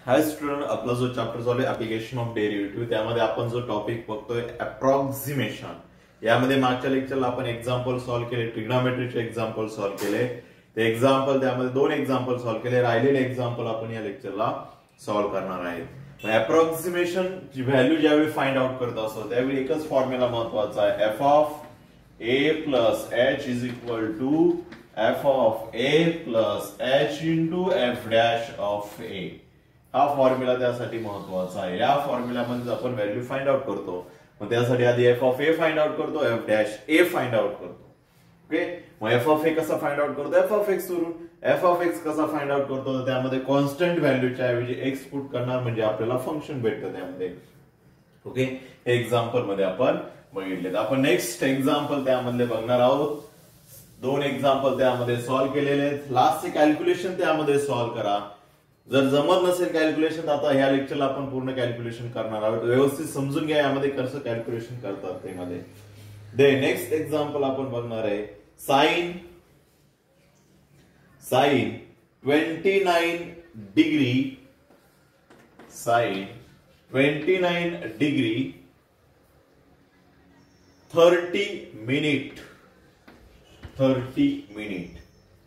हाय student, आपला जो chapter चालू आहे ऍप्लिकेशन ऑफ डेरिव्हेटिव्ह, त्यामध्ये आपण जो टॉपिक बघतोय अप्रॉक्सिमेशन. यामध्ये मागच्या लेक्चरला आपण एक्झाम्पल सॉल्व्ह केले, ट्रिग्नोमेट्रीचे एक्झाम्पल सॉल्व्ह केले. ते एक्झाम्पल त्यामध्ये 2 एक्झाम्पल सॉल्व्ह केले. राहिलेले एक्झाम्पल आपण या लेक्चरला सॉल्व्ह करणार आहेत. अप्रॉक्सिमेशन ची व्हॅल्यू ज्यावेळी फाइंड आउट करत असतो त्यावेळी एकच फॉर्म्युला महत्वाचा आहे, F of A plus H is equal to F of A plus H into F dash of A. हा फॉर्म्युला त्यासाठी महत्वाचा आहे. या फॉर्म्युल्यामध्ये आपण व्हॅल्यू फाइंड आउट करतो. मग त्यासाठी आधी F of a find out करतो, एफ डॅश ए फाइंड आउट करतो. ओके, मग एफ ऑफ ए कसा फाइंड आउट करतो, एफ ऑफ एक्स वरून. एफ ऑफ एक्स कसा फाइंड आउट करतो, त्यामध्ये कॉन्स्टंट व्हॅल्यूच्या ऐवजी एक्स पुट करणार, म्हणजे आपल्याला फंक्शन भेटतं त्यामध्ये. ओके, हे एक्झाम्पल मध्ये आपण बघितले. आपण नेक्स्ट एक्झाम्पल त्यामध्ये बघणार आहोत. 2 एक्झाम्पल त्यामध्ये सॉल्व्ह केलेले आहेत. लास्टचे कॅल्क्युलेशन त्यामध्ये सॉल्व्ह करा. जर जमत नसेल कॅल्क्युलेशन तर आता ह्या लेक्चरला आपण पूर्ण कॅल्क्युलेशन करणार आहोत. व्यवस्थित समजून घ्या यामध्ये कसं कॅल्क्युलेशन करतात ते मध्ये. दे नेक्स्ट एक्झाम्पल आपण बघणार आहे sine 29 degree, sine 29 degree 30 minute.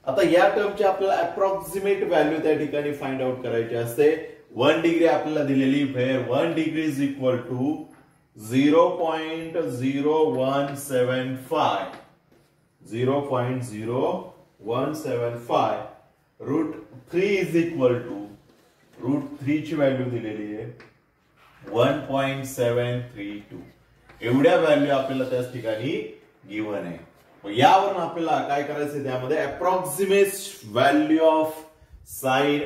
आता या टर्मची आपल्याला अप्रॉक्सिमेट व्हॅल्यू त्या ठिकाणी फाइंड आउट करायची असते. 1 डिग्री आपल्याला दिलेली, where 1 degree is equal to 0.0175. 0.0175 √3 is equal to √3 ची व्हॅल्यू दिलेली आहे 1.732. एवढ्या व्हॅल्यू आपल्याला त्याच ठिकाणी गिव्हन आहे. यावरून आपल्याला काय करायचं, त्यामध्ये approximate value of sine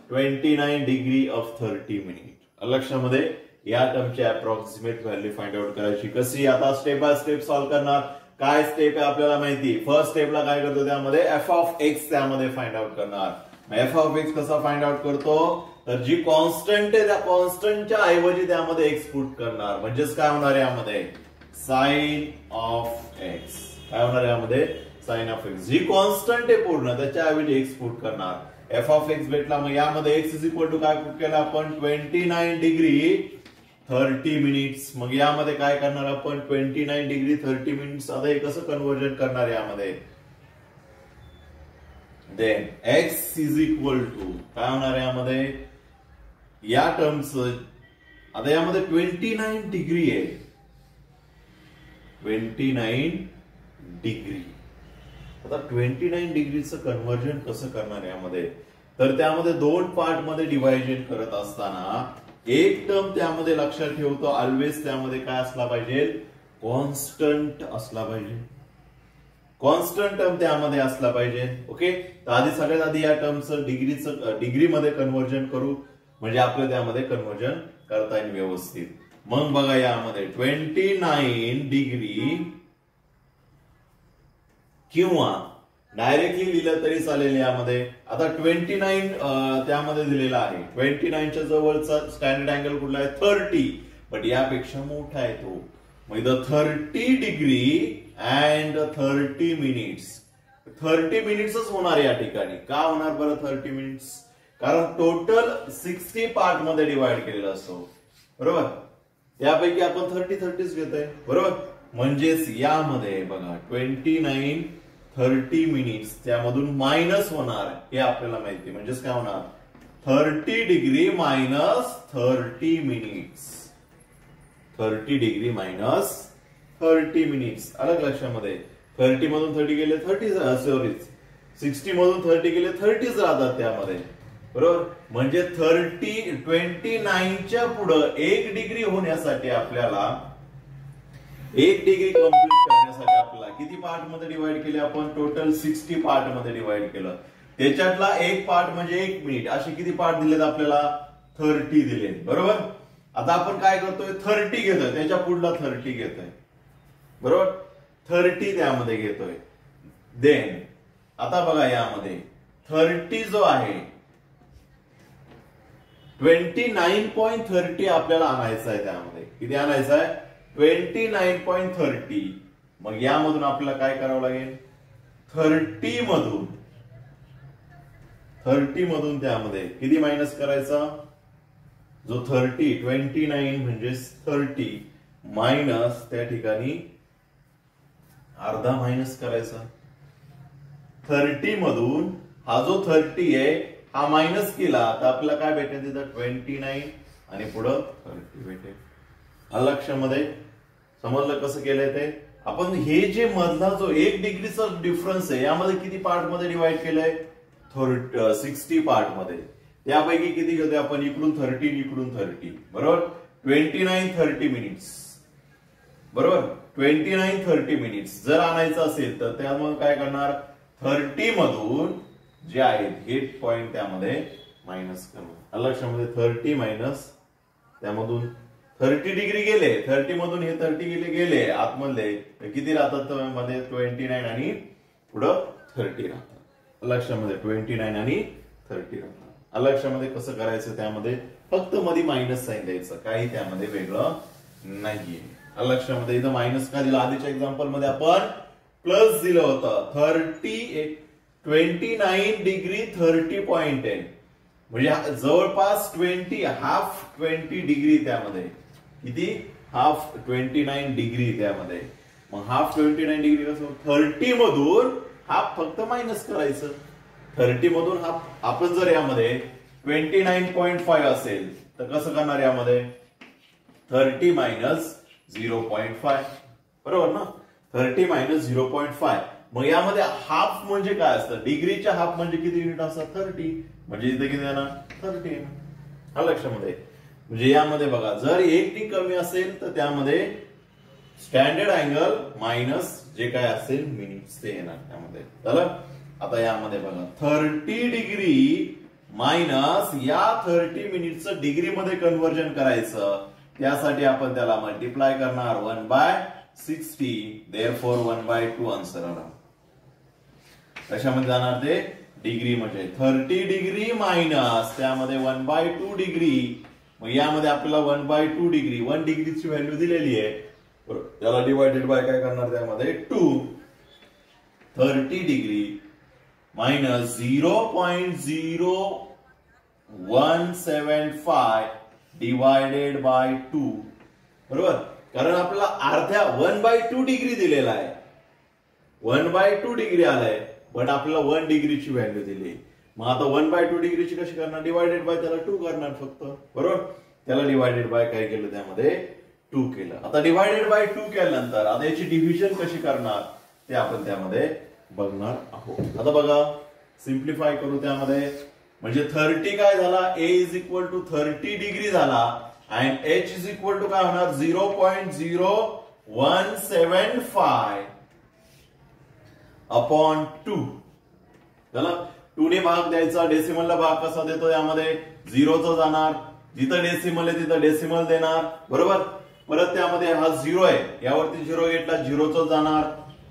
29 degree of 30 minute. लक्षामध्ये या टर्मची अप्रॉक्सिमेट व्हॅल्यू फाइंड आउट करायची. कशी, आता स्टेप बाय स्टेप सॉल्व्ह करणार. काय स्टेप आहे आपल्याला माहिती. फर्स्ट स्टेपला काय करतो, त्यामध्ये एफ ऑफ एक्स त्यामध्ये फाइंड आउट करणार. एफ ऑफ एक्स कसा फाइंड आउट करतो, तर जी कॉन्स्टंट आहे त्या कॉन्स्टंटच्या ऐवजी त्यामध्ये एक्स पुट करणार. म्हणजेच काय होणार आहे यामध्ये, साइन ऑफ एक्स. काय होणार यामध्ये, साइन ऑफ एक्स. जी कॉन्स्टंट आहे पूर्ण त्याच्या ऐवजी एक्स पुट करणार. एफ ऑफ एक्स भेटला. मग यामध्ये एक्स इज इक्वल टू काय पुट केलं आपण, 29 डिग्री 30 मिनिट्स. मग यामध्ये काय करणार आपण, 29 डिग्री 30 मिनिट्स. आता हे कसं कन्व्हर्जन करणार यामध्ये, then x is equal to काय होणार यामध्ये, या टर्म्स. आता यामध्ये 29 डिग्री आहे, 29 डिग्री. आता 29 डिग्रीचं कन्व्हर्जन कसं करणार यामध्ये, तर त्यामध्ये 2 पार्ट मध्ये डिव्हायजन करत असताना एक टर्म त्यामध्ये लक्षात ठेवतो, ऑलवेज त्यामध्ये काय असला पाहिजे, कॉन्स्टंट असला पाहिजे. कॉन्स्टंट टर्म त्यामध्ये असला पाहिजे. ओके, तर आधी सगळ्यात आधी या टर्मचं डिग्री मध्ये कन्व्हर्जन करू, म्हणजे आपल्याला त्यामध्ये कन्व्हर्जन करता येईल व्यवस्थित. मग बघा यामध्ये 29 डिग्री किंवा डायरेक्टली लिहिलं तरी चालेल यामध्ये. आता 29 त्यामध्ये दिलेला आहे. 29 च्या जवळचा स्टँडर्ड अँगल कुठला आहे, 30, बट यापेक्षा मोठा आहे तो. मग इथं 30 डिग्री अँड 30 मिनिट्स. 30 मिनिट्सच होणार या ठिकाणी. का होणार बरं 30 मिनिट्स, कारण टोटल 60 पार्ट मध्ये डिवाइड केलेला असतो, बरोबर. यापैकी आपण 30 घेतोय, बरोबर. म्हणजेच यामध्ये बघा 29 30 मिनिट्स त्यामधून मायनस होणार हे आपल्याला माहिती. म्हणजेच काय होणार, 30 degree minus 30 minutes. 30 degree minus 30 minutes. अलग लक्षामध्ये 30 मधून 30 गेले 30, सॉरी 60 मधून 30 गेले 30च राहतात त्यामध्ये, बरोबर. म्हणजे 29 च्या पुढे 1 डिग्री होण्यासाठी आपल्याला 1 डिग्री कंप्लीट करण्यासाठी आपल्याला किती पार्ट मध्ये डिवाइड केले आपण, टोटल 60 पार्ट मध्ये डिवाइड केलं. त्याच्यातला एक पार्ट म्हणजे 1 मिनिट. असे किती पार्ट दिलेत आपल्याला, 30 दिले, बरोबर. आता आपण काय करतोय, 30 घेतोय, त्याच्या पुढला 30 घेतोय, बरोबर. 30 त्यामध्ये घेतोय. देन आता बघा यामध्ये 30 जो आहे 29.30 आपल्याला आणायचं आहे. त्यामध्ये किती आणायचं आहे, 29.30. मग यामधून आपल्याला काय करावं लागेल, 30 मधून 30 मधून त्यामध्ये किती मायनस करायचा, जो 29 म्हणजे 30 मायनस त्या ठिकाणी अर्धा मायनस करायचा. 30 मधून हा जो 30 आहे हा मायनस केला तर आपल्याला काय भेटेल तिथं 29 आणि पुढं 30 भेटेल. लक्षामध्ये समजलं कसं केलंय ते. आपण हे जे मधला जो 1 डिग्रीचा डिफरन्स आहे यामध्ये किती पार्ट मध्ये डिवाइड केलंय, 60 पार्ट मध्ये. त्यापैकी किती घेतोय आपण, इकडून 30 इकडून 30, बरोबर. 29 30 मिनिट्स, बरोबर. 29 30 मिनिट्स जर आणायचं असेल तर त्यामुळे काय करणार, 30 मधून जे आहेत हे पॉइंट त्यामध्ये मायनस करणार. लक्षामध्ये 30 मायनस त्यामधून 30 डिग्री गेले, 30 मधून हे 30 गेले आतमध्ये, किती राहतात मध्ये 29 आणि पुढं 30 राहतात. लक्षामध्ये 29 आणि 30 राहतात. लक्षामध्ये कसं करायचं, त्यामध्ये फक्त मध्ये मायनस साइन द्यायचं, काही त्यामध्ये वेगळं नाहीये. लक्षामध्ये इथं मायनस का दिलं, आधीच्या एक्झाम्पल मध्ये आपण प्लस दिलं होतं. 29 डिग्री 30 पॉइंट आहे म्हणजे जवळपास हाफ 20 डिग्री त्यामध्ये, किती हाफ 29 डिग्री त्यामध्ये. मग हाफ 29 डिग्री कसं, 30 मधून हाफ फक्त मायनस करायचं. 30 मधून हाफ आपण जर यामध्ये 29.5 असेल तर कसं करणार यामध्ये 30 मायनस 0.5, बरोबर ना. 30 मायनस 0.5. मग यामध्ये हाफ म्हणजे काय असतं, डिग्रीच्या हाफ म्हणजे किती युनिट असतात 30, म्हणजे इथे किती येणार 30. हा लक्षामध्ये. म्हणजे यामध्ये बघा जर 1 कमी असेल तर त्यामध्ये स्टँडर्ड अँगल मायनस जे काय असेल मिनिट्स ते येणार त्यामध्ये. चला आता यामध्ये बघा 30 डिग्री मायनस या 30 मिनिटचं डिग्री मध्ये कन्व्हर्जन करायचं. त्यासाठी आपण त्याला मल्टिप्लाय करणार 1/60, देअरफॉर 1/2 आन्सर आला. कशामध्ये जाणार ते डिग्री म्हणजे 30 डिग्री मायनस त्यामध्ये 1/2 डिग्री. मग यामध्ये आपल्याला 1/2 डिग्री 1 डिग्रीची व्हॅल्यू दिलेली आहे, त्याला डिवायडेड बाय काय करणार त्यामध्ये 2. 30 डिग्री मायनस 0.0175 डिवायडेड बाय 2, बरोबर. कारण आपल्याला अर्ध्या 1/2 डिग्री दिलेला आहे, 1/2 डिग्री आलाय, बट आपल्याला 1 डिग्रीची व्हॅल्यू दिली. मग आता 1/2 डिग्रीची कशी करणार, डिवायडेड बाय त्याला 2 करणार फक्त, बरोबर. त्याला डिवायडेड बाय काय केलं त्यामध्ये 2 केलं. आता डिवायडेड बाय 2 केल्यानंतर आता याची डिव्हिजन कशी करणार ते आपण त्यामध्ये बघणार आहोत. आता बघा सिम्प्लिफाय करू त्यामध्ये. म्हणजे 30 काय झाला, a is equal to 30 degree झाला and h is equal to काय होणार 0.0175 अपॉन 2. चला 2 ने भाग द्यायचा, डेसिमलला भाग कसा देतो यामध्ये 0च जाणार, जिथं डेसिमल आहे तिथं डेसिमल देणार, बरोबर. परत त्यामध्ये हा 0 आहे यावरती 0 घेतला 0च जाणार,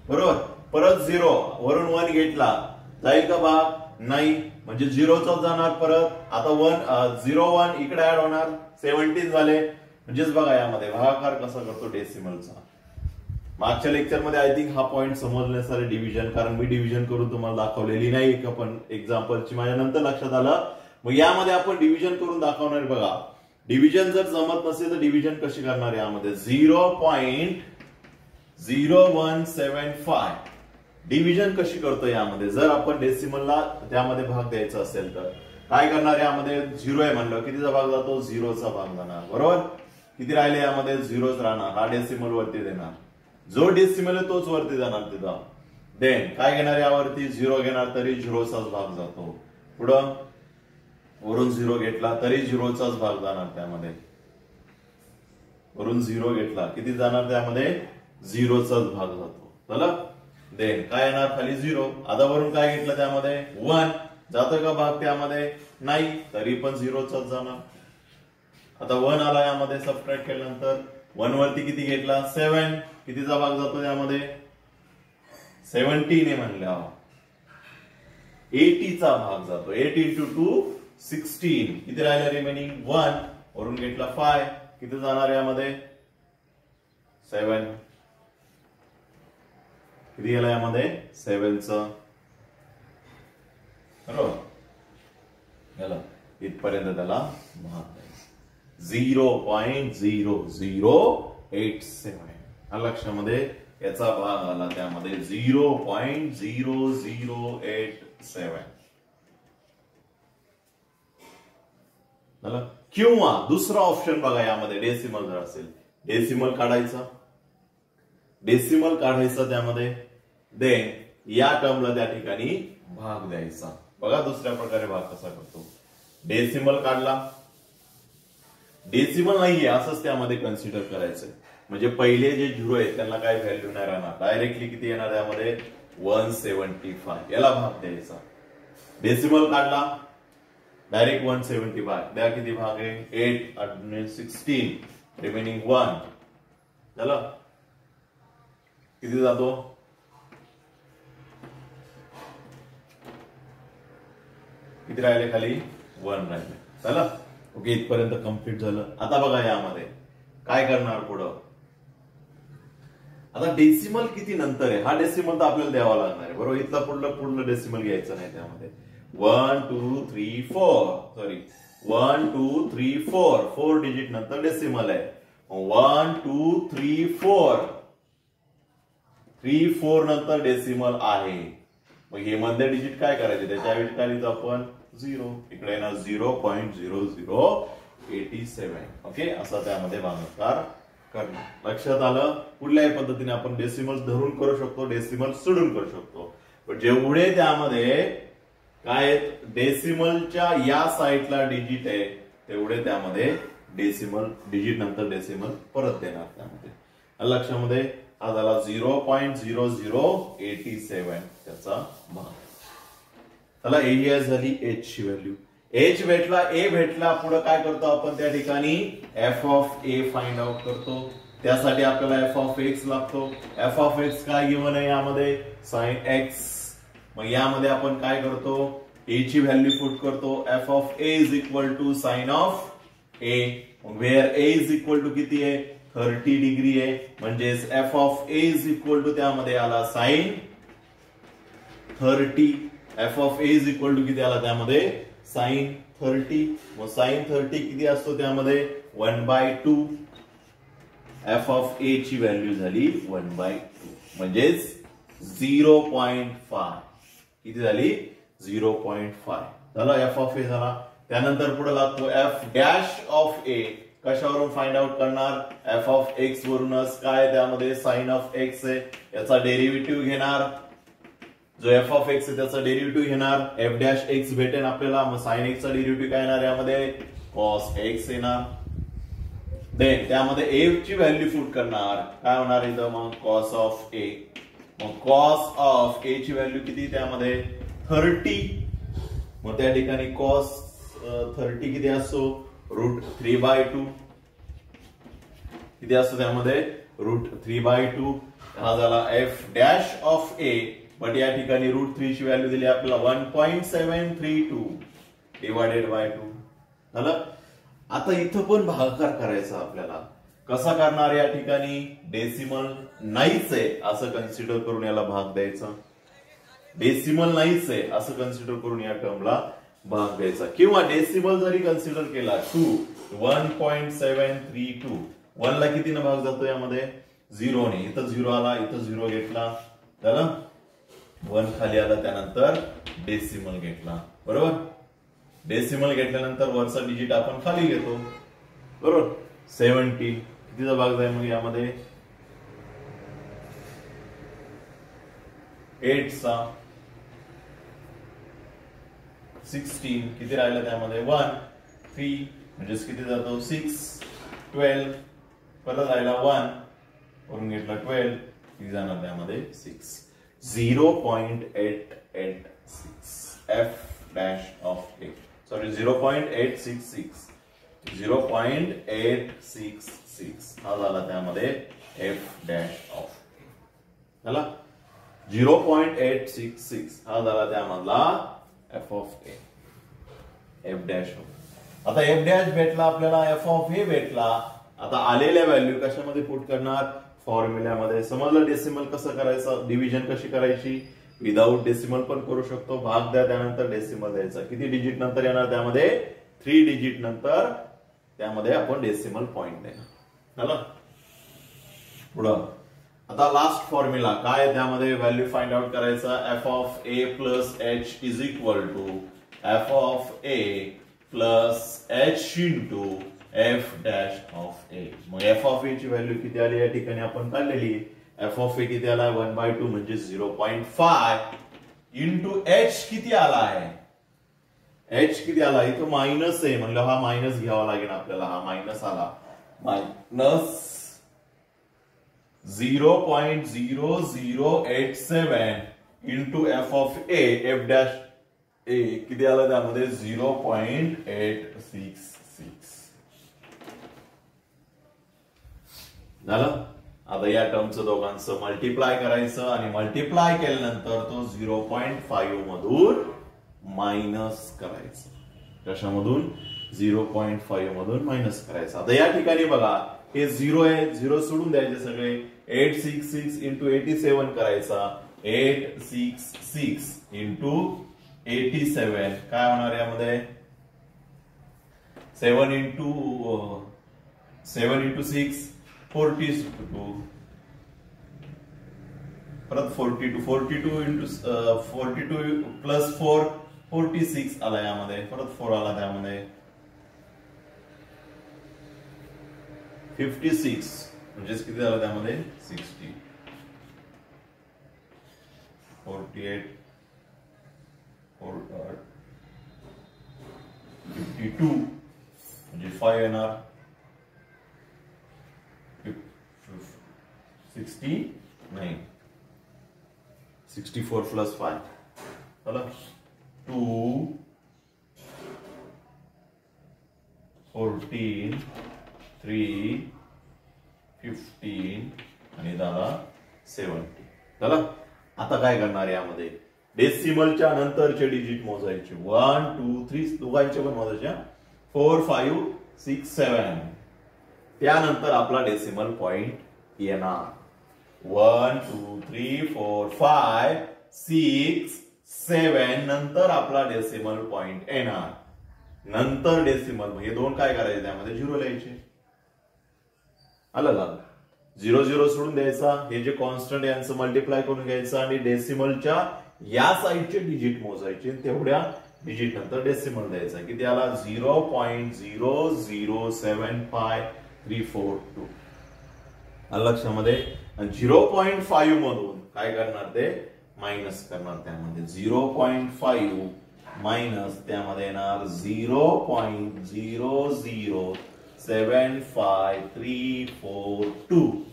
बरोबर. परत 0 वरून 1 घेतला जाईल का भाग, नाही, म्हणजे 0च जाणार. परत आता 0 1 इकडे ऍड होणार 17 झाले. म्हणजेच बघा यामध्ये भागाकार कसा करतो डेसिमलचा. मागच्या लेक्चर मध्ये आय थिंक हा पॉइंट समजण्यासाठी डिव्हिजन, कारण मी डिव्हिजन करून तुम्हाला दाखवलेली नाही का पण एक्झाम्पलची, माझ्या नंतर लक्षात आलं. मग यामध्ये आपण डिव्हिजन करून दाखवणार. बघा डिव्हिजन जर जमत नसेल तर डिव्हिजन कशी करणार, यामध्ये 0.0175 डिव्हिजन कशी करतो यामध्ये. जर आपण डेसिमलला त्यामध्ये भाग द्यायचा असेल तर काय करणार, यामध्ये 0 आहे म्हणलं कितीचा भाग जातो 0चा भाग जाणार, बरोबर. किती राहिले यामध्ये 0च राहणार, हा डेसिमल वरती देणार, जो डेसिमल आहे तोच वरती जाणार तिथं. देन काय घेणार यावरती 0 घेणार तरी 0चाच भाग जातो. पुढं वरून 0 घेतला तरी 0चाच भाग जाणार त्यामध्ये, वरून 0 घेतला किती जाणार त्यामध्ये 0चाच भाग जातो. चला देन काय येणार खाली 0. आता वरून काय घेतलं त्यामध्ये 1 जातं का भाग त्यामध्ये, नाही, तरी पण 0चाच जाणार. आता 1 आला यामध्ये सबट्रॅक्ट केल्यानंतर 1 वरती किती घेतला 7, कितीचा भाग जातो त्यामध्ये 17 आहे म्हणल्या 80चा भाग जातो. 8 into 2 16, किती राहिलं रिमेनिंग 1, वरून घेतला 5, किती जाणार यामध्ये 7, किती गेला यामध्ये 7च, बरोबर. याला इथपर्यंत त्याला भाग द्यायचा 0.0087 लक्षामध्ये याचा भाग आला त्यामध्ये 0.0087 किंवा दुसरा ऑप्शन बघा यामध्ये डेसिमल जर असेल डेसिमल काढायचा त्यामध्ये देन या टर्मला त्या ठिकाणी भाग द्यायचा बघा दुसऱ्या प्रकारे भाग कसा करतो डेसिमल काढला डेसिमल नाहीये असंच त्यामध्ये कन्सिडर करायचंय म्हणजे पहिले जे झिरो आहेत त्यांना काय व्हॅल्यू नाही राहणार डायरेक्टली किती येणार त्यामध्ये 175 याला भाग द्यायचा डेसिमल काढला डायरेक्ट 175 द्या किती भाग आहे 8 आणि 16 रिमेनिंग 1 चला किती जातो किती राहिले खाली 1 राहिले चला ओके इथपर्यंत कंप्लीट झालं आता बघा यामध्ये काय करणार पुढं आता डेसिमल किती नंतर आहे हा डेसिमल तर आपल्याला द्यावा लागणार आहे बरोबर इथला पुढलं डेसिमल घ्यायचं नाही त्यामध्ये 1 2 3 4 सॉरी 1 2 3 4 4 डिजिट नंतर डेसिमल आहे 1 2 3 4 3 4 नंतर डेसिमल आहे मग हे मधले डिजिट काय करायचे त्याच्याऐवजी काय लिहितो आपण 0 इकडे येणार 0.0087 ओके असा त्यामध्ये भागाकार करणार लक्षात आलं कुठल्याही पद्धतीने आपण डेसिमल धरून करू शकतो डेसिमल सोडून करू शकतो पण जेवढे त्यामध्ये काय डेसिमलच्या या साईडला डिजिट आहे तेवढे त्यामध्ये डेसिमल डिजिट नंतर डेसिमल परत देणार त्यामध्ये लक्षामध्ये हा झाला 0.0087 त्याचा भाग त्याला एरिया झाली एच ची व्हॅल्यू एच भेटला ए भेटला पुढे काय करतो आपण त्या ठिकाणी F of a find out करतो त्यासाठी आपल्याला एफ ऑफ एक्स लागतो एफ ऑफ एक्स काय गिवन आहे यामध्ये साइन एक्स मग यामध्ये आपण काय करतो ए ची व्हॅल्यू पुट करतो F of a is equal to sine of a where a is equal to किती आहे 30 डिग्री आहे म्हणजेच f of a is equal to त्यामध्ये आला sine 30 f of a is equal to किती आला त्यामध्ये साइन 30 मग साइन 30 किती असतो त्यामध्ये 1/2 एफ ऑफ ए ची व्हॅल्यू झाली 1/2 म्हणजेच 0.5 किती झाली 0.5 झाला एफ ऑफ ए झाला त्यानंतर पुढे लागतो एफ डॅश ऑफ ए कशावरून फाइंड आउट करणार एफ ऑफ एक्स वरूनच काय त्यामध्ये साइन ऑफ एक्स आहे याचा डेरिव्हेटिव्ह घेणार जो एफ ऑफ एक्स आहे त्याचा डेरिव्हेटिव्ह घेणार एफ डॅश एक्स भेटेल आपल्याला मग साइन एक्स चा डेरिव्हेटिव्ह काय येणार यामध्ये कॉस एक्स येणार देन त्यामध्ये ए ची व्हॅल्यू पुट करणार काय होणार इथं मग कॉस ऑफ ए मग कॉस ऑफ ए ची व्हॅल्यू किती त्यामध्ये 30 मग त्या ठिकाणी कॉस 30 किती असतो √3/2 किती असतो त्यामध्ये √3/2 हा झाला F dash of A but या ठिकाणी √3 ची व्हॅल्यू दिली आपल्याला 1.732 डिवायडेड बाय 2 झालं आता इथं पण भागाकार करायचा आपल्याला कसा करणार या ठिकाणी डेसिमल नाहीच आहे असं कन्सिडर करून याला भाग द्यायचा डेसिमल नाहीच आहे असं कन्सिडर करून या टर्मला भाग द्यायचा किंवा डेसिमल जरी कन्सिडर केला 1.732 1 ला कितीने भाग जातो यामध्ये 0 ने इथं 0 आला इथं 0 घेतला झालं 1 खाली आला त्यानंतर डेसिमल घेतला बरोबर डेसिमल घेतल्यानंतर वरचा डिजिट आपण खाली घेतो बरोबर 70 कितीचा भाग जाईल मग यामध्ये 8 चा 16 किती राहिलं त्यामध्ये 1 3 म्हणजे किती जातो 6 12 परत राहिला 1 करून घेतला 12 किती जाणार त्यामध्ये 6 0.886 F dash of A sorry 0.866 0.866 हा झाला त्यामध्ये एफ डॅश ऑफ ए झाला 0.866 हा झाला त्यामधला F of A F dash आता एफ डॅश भेटला आपल्याला एफ ऑफ ए भेटला आता आलेल्या व्हॅल्यू कशामध्ये पुट करणार फॉर्म्युल्यामध्ये समजलं डेसिमल कसं करायचं डिव्हिजन कशी करायची विदाऊट डेसिमल पण करू शकतो. भाग द्या त्यानंतर डेसिमल द्यायचा. किती डिजिट नंतर येणार त्यामध्ये? 3 डिजिट नंतर त्यामध्ये आपण डेसिमल पॉइंट देणार. झालं. पुढं आता लास्ट फॉर्म्युला काय त्यामध्ये व्हॅल्यू फाइंड आउट करायचा. F of A plus H is equal to F of A plus H into F dash of A. मग एफ ऑफ ए ची व्हॅल्यू किती आली या ठिकाणी आपण काढलेली. एफ ऑफ ए किती आला 1/2 म्हणजे 0.5 इंटू एच किती आला आहे. एच किती आला इथं मायनस आहे म्हणलं हा मायनस घ्यावा लागेल आपल्याला. हा मायनस आला minus 0.0087 into F of A F dash A किती आला त्यामध्ये 0.866 झालं. आता या टर्मचं दोघांचं मल्टिप्लाय करायचं आणि मल्टिप्लाय केल्यानंतर तो 0.5 मधून मायनस करायचं. कशामधून? 0.5 मधून मायनस करायचं. आता या ठिकाणी बघा हे 0 आहे. 0 सोडून द्यायचे सगळे. 866 इंटू 87 करायचा. 866 इंटू 87 काय होणार यामध्ये 7 इंटू 6 42 परत 42 इंटू 42 प्लस 4 46 आला यामध्ये. परत 4 आला त्यामध्ये 56 म्हणजेच किती झालं त्यामध्ये 60 48 52 म्हणजे 5 येणार 69 64 प्लस 5 चला 2 14 3 15 आणि झाला 70 चला. आता काय करणार यामध्ये डेसिमलच्या नंतरचे डिजिट मोजायचे. 1 2 3 दोघांचे पण मोजायचे. 4 5 6 7 त्यानंतर आपला डेसिमल पॉइंट येणार. 1 2 3 4 5 6 7 नंतर आपला डेसिमल पॉइंट येणार. नंतर डेसिमल हे दोन काय करायचे त्यामध्ये 0 लिहायचे. आलं 0 0 सोडून द्यायचा. हे जे कॉन्स्टंट यांचं मल्टिप्लाय करून घ्यायचं आणि डेसिमलच्या या साईडचे डिजिट मोजायचे. तेवढ्या डिजिट नंतर डेसिमल द्यायचा. किती आला 0.0075342 आलं लक्षामध्ये. 0.5 मधून काय करणार ते मायनस करणार. त्यामध्ये 0.5 मायनस त्यामध्ये येणार 0.0075342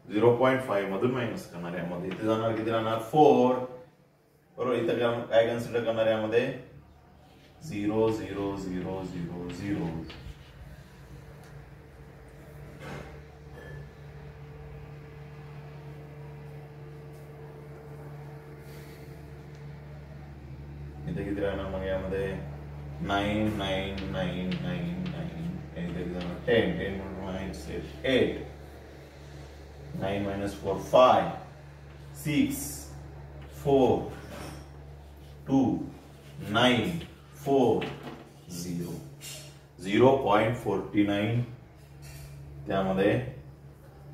0.5 मधून मायनस करणार यामध्ये. इथे जाणार किती राहणार 4 बरोबर. इथं काय कन्सिडर करणार यामध्ये 0 0 0 0 0 इथे किती राहणार मग यामध्ये 9 9 9 9 9 इथे 10 10 9 8 9 minus 4 5 6 4 2 9 4 0 0.49 त्यामध्ये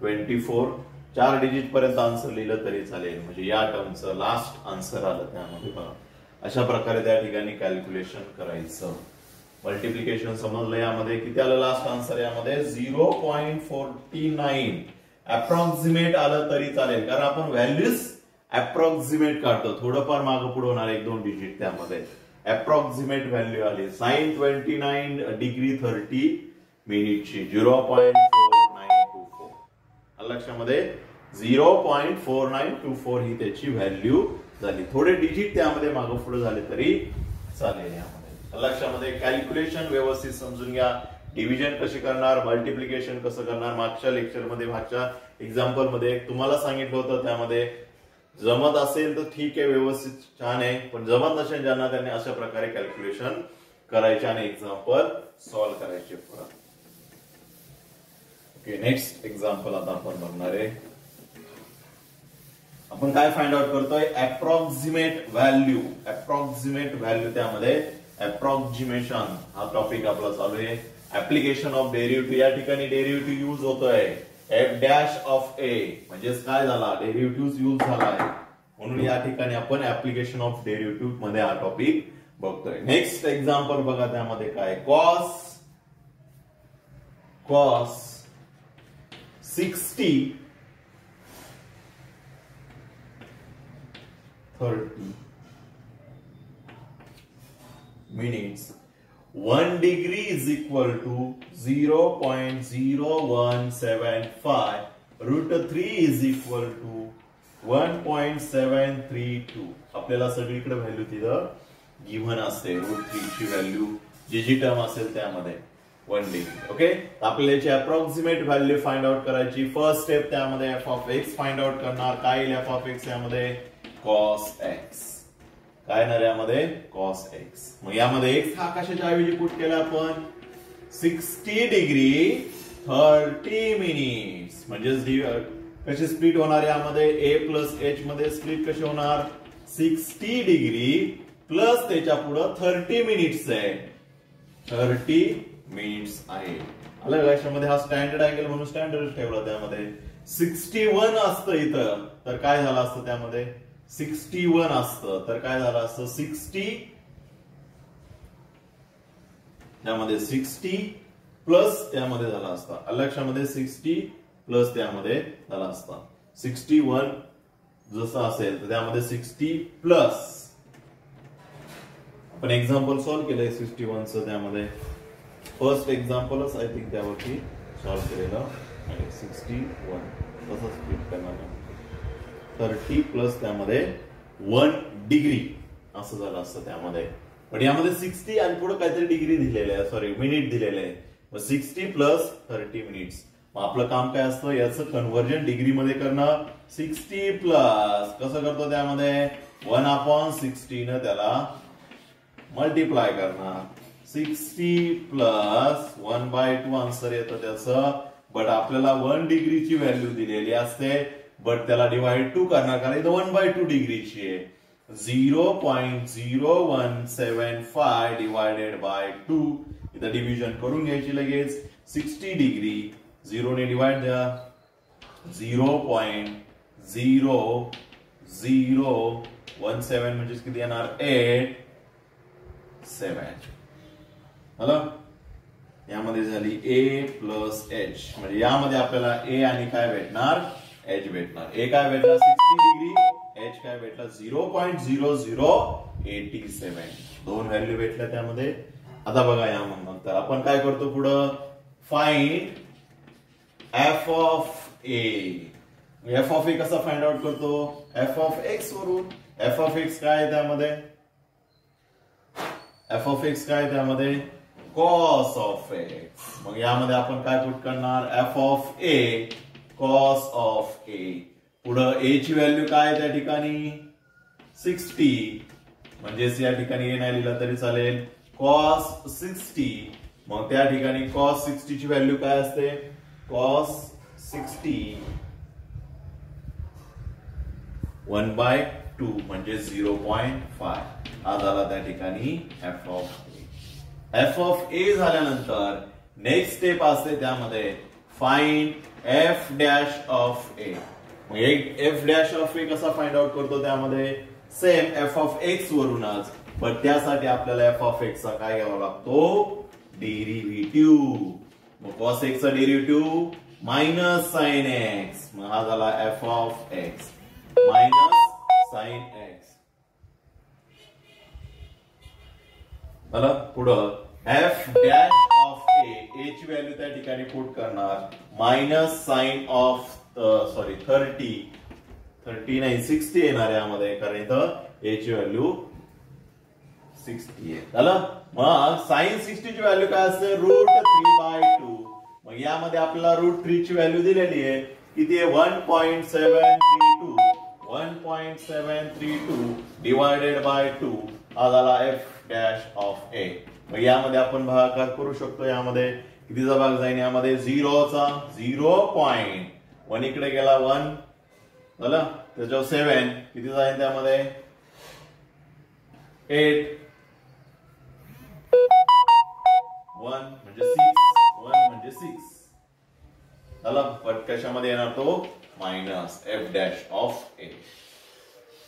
24 4 डिजिट पर्यंत आन्सर लिहिलं तरी चालेल. म्हणजे या टर्मचं लास्ट आन्सर आलं त्यामध्ये बघा. अशा प्रकारे त्या ठिकाणी कॅल्क्युलेशन करायचं. मल्टिप्लिकेशन समजलं. यामध्ये किती आलं लास्ट आन्सर यामध्ये 0.49 अप्रॉक्सिमेट आलं तरी चालेल कारण आपण व्हॅल्यूज अप्रॉक्सिमेट काढतो. थोडंफार मागं पुढे होणार 1-2 डिजिट त्यामध्ये. अप्रॉक्सिमेट व्हॅल्यू आली 929 डिग्री 30 मिनिटची 0.4924 लक्षामध्ये 0.4924 ही त्याची व्हॅल्यू झाली. थोडे डिजिट त्यामध्ये मागं पुढे झाले तरी चालेल. यामध्ये लक्षामध्ये कॅल्क्युलेशन व्यवस्थित समजून घ्या. डिव्हिजन कशी करणार मल्टिप्लिकेशन कसं करणार मागच्या लेक्चरमध्ये मागच्या एक्झाम्पल मध्ये तुम्हाला सांगितलं होतं. त्यामध्ये जमत असेल तर ठीक आहे व्यवस्थित छान आहे. पण जमत नसेल ज्यांना त्यांनी अशा प्रकारे कॅल्क्युलेशन करायचे आणि एक्झाम्पल सॉल्व्ह करायचे परत. ओके नेक्स्ट एक्झाम्पल आता आपण बघणार आहे. आपण काय फाइंड आउट करतोय, अप्रॉक्सिमेट व्हॅल्यू. अप्रॉक्सिमेट व्हॅल्यू त्यामध्ये अप्रॉक्सिमेशन हा टॉपिक आपला चालू आहे. ऍप्लिकेशन ऑफ डेरिव्हेटिव्ह, या ठिकाणी डेरिव्हेटिव्ह युज होतोय एफ डॅश ऑफ ए, म्हणजेच काय झाला, डेरिव्हेटिव्ह युज झाला आहे, म्हणून या ठिकाणी आपण ऍप्लिकेशन ऑफ डेरिव्हेटिव्ह मध्ये हा टॉपिक बघतोय. नेक्स्ट एक्झाम्पल बघा, त्यामध्ये काय, cos 60 30 minutes 1 degree is equal to 0.0175, √3 is equal to 1.732. आपल्याला सगळीकडे व्हॅल्यू तिथं गिव्हन असते, √3 ची व्हॅल्यू जी जी टर्म असेल त्यामध्ये 1 डिग्री. ओके, आपल्याला याची अप्रॉक्सिमेट व्हॅल्यू फाइंड आउट करायची. फर्स्ट स्टेप त्यामध्ये F of x find out करणार. काय येईल एफ ऑफ एक्स यामध्ये, कॉस एक्स. काय येणार यामध्ये, कॉस एक्स. मग यामध्ये एक्स हा कशाच्या ऐवजी पुट केला आपण, 60 डिग्री 30 मिनिट्स, म्हणजे कशी स्प्लिट होणार यामध्ये, ए प्लस एच मध्ये स्प्लिट कशी होणार, 60 डिग्री प्लस त्याच्या पुढे 30 मिनिट्स आहे, 30 मिनिट्स आहे. आलं याच्यामध्ये हा स्टँडर्ड अँगल म्हणून स्टँडर्ड ठेवला. त्यामध्ये 61 असतं इथं, तर काय झालं असतं त्यामध्ये, 61 असतं तर काय झालं असतं, 60 त्यामध्ये 60 प्लस त्यामध्ये झाला असता. लक्षामध्ये 60 प्लस त्यामध्ये झाला असता. 61 जसं असेल तर त्यामध्ये 60 प्लस, आपण एक्झाम्पल सॉल्व्ह केलंय 61चं. त्यामध्ये फर्स्ट एक्झाम्पलच आय थिंक त्यावरती सॉल्व्ह केलेलं. 61 तसं स्प्लिट करणार, 30 प्लस त्यामध्ये 1 डिग्री असं झालं असतं त्यामध्ये. पण यामध्ये 60 आणि पुढे काहीतरी डिग्री दिलेले आहे, सॉरी मिनिट दिलेले आहे. मग 60 प्लस 30 मिनिट्स. मग आपलं काम काय असतं, याचं कन्व्हर्जन डिग्री मध्ये करणं. 60 प्लस कसं करतो, त्यामध्ये 1/60 न त्याला मल्टिप्लाय करणार. 60 प्लस 1/2 आन्सर येतं त्याचं. बट आपल्याला 1 डिग्रीची व्हॅल्यू दिलेली असते, बट त्याला डिवाइड 2 करणार, कारण इथं 1/2 डिग्रीची आहे. 0.0175 डिवायडेड बाय 2, इथं डिव्हिजन करून घ्यायची लगेच. 60 डिग्री 0 ने डिवाइड द्या, 0.0017 म्हणजे किती येणार, 8.7. हॅलो, यामध्ये झाली ए प्लस एच, म्हणजे यामध्ये आपल्याला ए आणि काय भेटणार, एच भेटणार. ए काय भेटला 60 डिग्री, एच काय भेटला 0.0087. दोन व्हॅल्यू भेटल्या त्यामध्ये. आता बघा यानंतर आपण काय करतो पुढं, find F of A. F of A कसा फाइंड आउट करतो, एफ ऑफ एक्स वरून. एफ ऑफ एक्स काय आहे त्यामध्ये, एफ ऑफ एक्स काय त्यामध्ये, कॉस ऑफ एक्स. मग यामध्ये आपण काय पुट करणार, F of A cos of A. पुढं ए ची व्हॅल्यू काय त्या ठिकाणी 60, म्हणजेच या ठिकाणी ए नाही लिहिलं तरी चालेल, कॉस 60. मग त्या ठिकाणी कॉस 60 ची व्हॅल्यू काय असते, कॉस 60 1/2 म्हणजे 0.5. हा झाला त्या ठिकाणी F of A. F of A झाल्यानंतर नेक्स्ट स्टेप असते त्यामध्ये, find F dash of A. मग एफ डॅश ऑफ ए कसा फाइंड आउट करतो, त्यामध्ये सेम एफ ऑफ एक्स वरूनच. पण त्यासाठी आपल्याला एफ ऑफ एक्स चा काय घ्यावा लागतो, डेरिव्हेटिव्ह. मग कॉस एक्स चा डेरिव्हेटिव्ह मायनस साइन एक्स. मग हा झाला F of x minus sine x. मला पुढं एफ डॅश ऑफ ए, ए ची व्हॅल्यू त्या ठिकाणी पुट करणार, मायनस साइन ऑफ 30 नाही 60 येणार यामध्ये, कारण इथं ए ची व्हॅल्यू 60 आहे. झालं. मग साइन 60 ची व्हॅल्यू काय असते, √3/2. मग यामध्ये आपल्याला √3 ची व्हॅल्यू दिलेली आहे, किती आहे 1.732 डिवायडेड बाय 2. हा झाला एफ डॅश ऑफ ए. मग यामध्ये आपण भागाकार करू शकतो. यामध्ये कितीचा भाग जाईल, यामध्ये 0चा 0.1 इकडे गेला 1 झालं, त्याच्यावर 7 किती जाईल त्यामध्ये 8 1 म्हणजे 6 1 म्हणजे 6 झाला. पण कशामध्ये येणार तो minus F dash of A.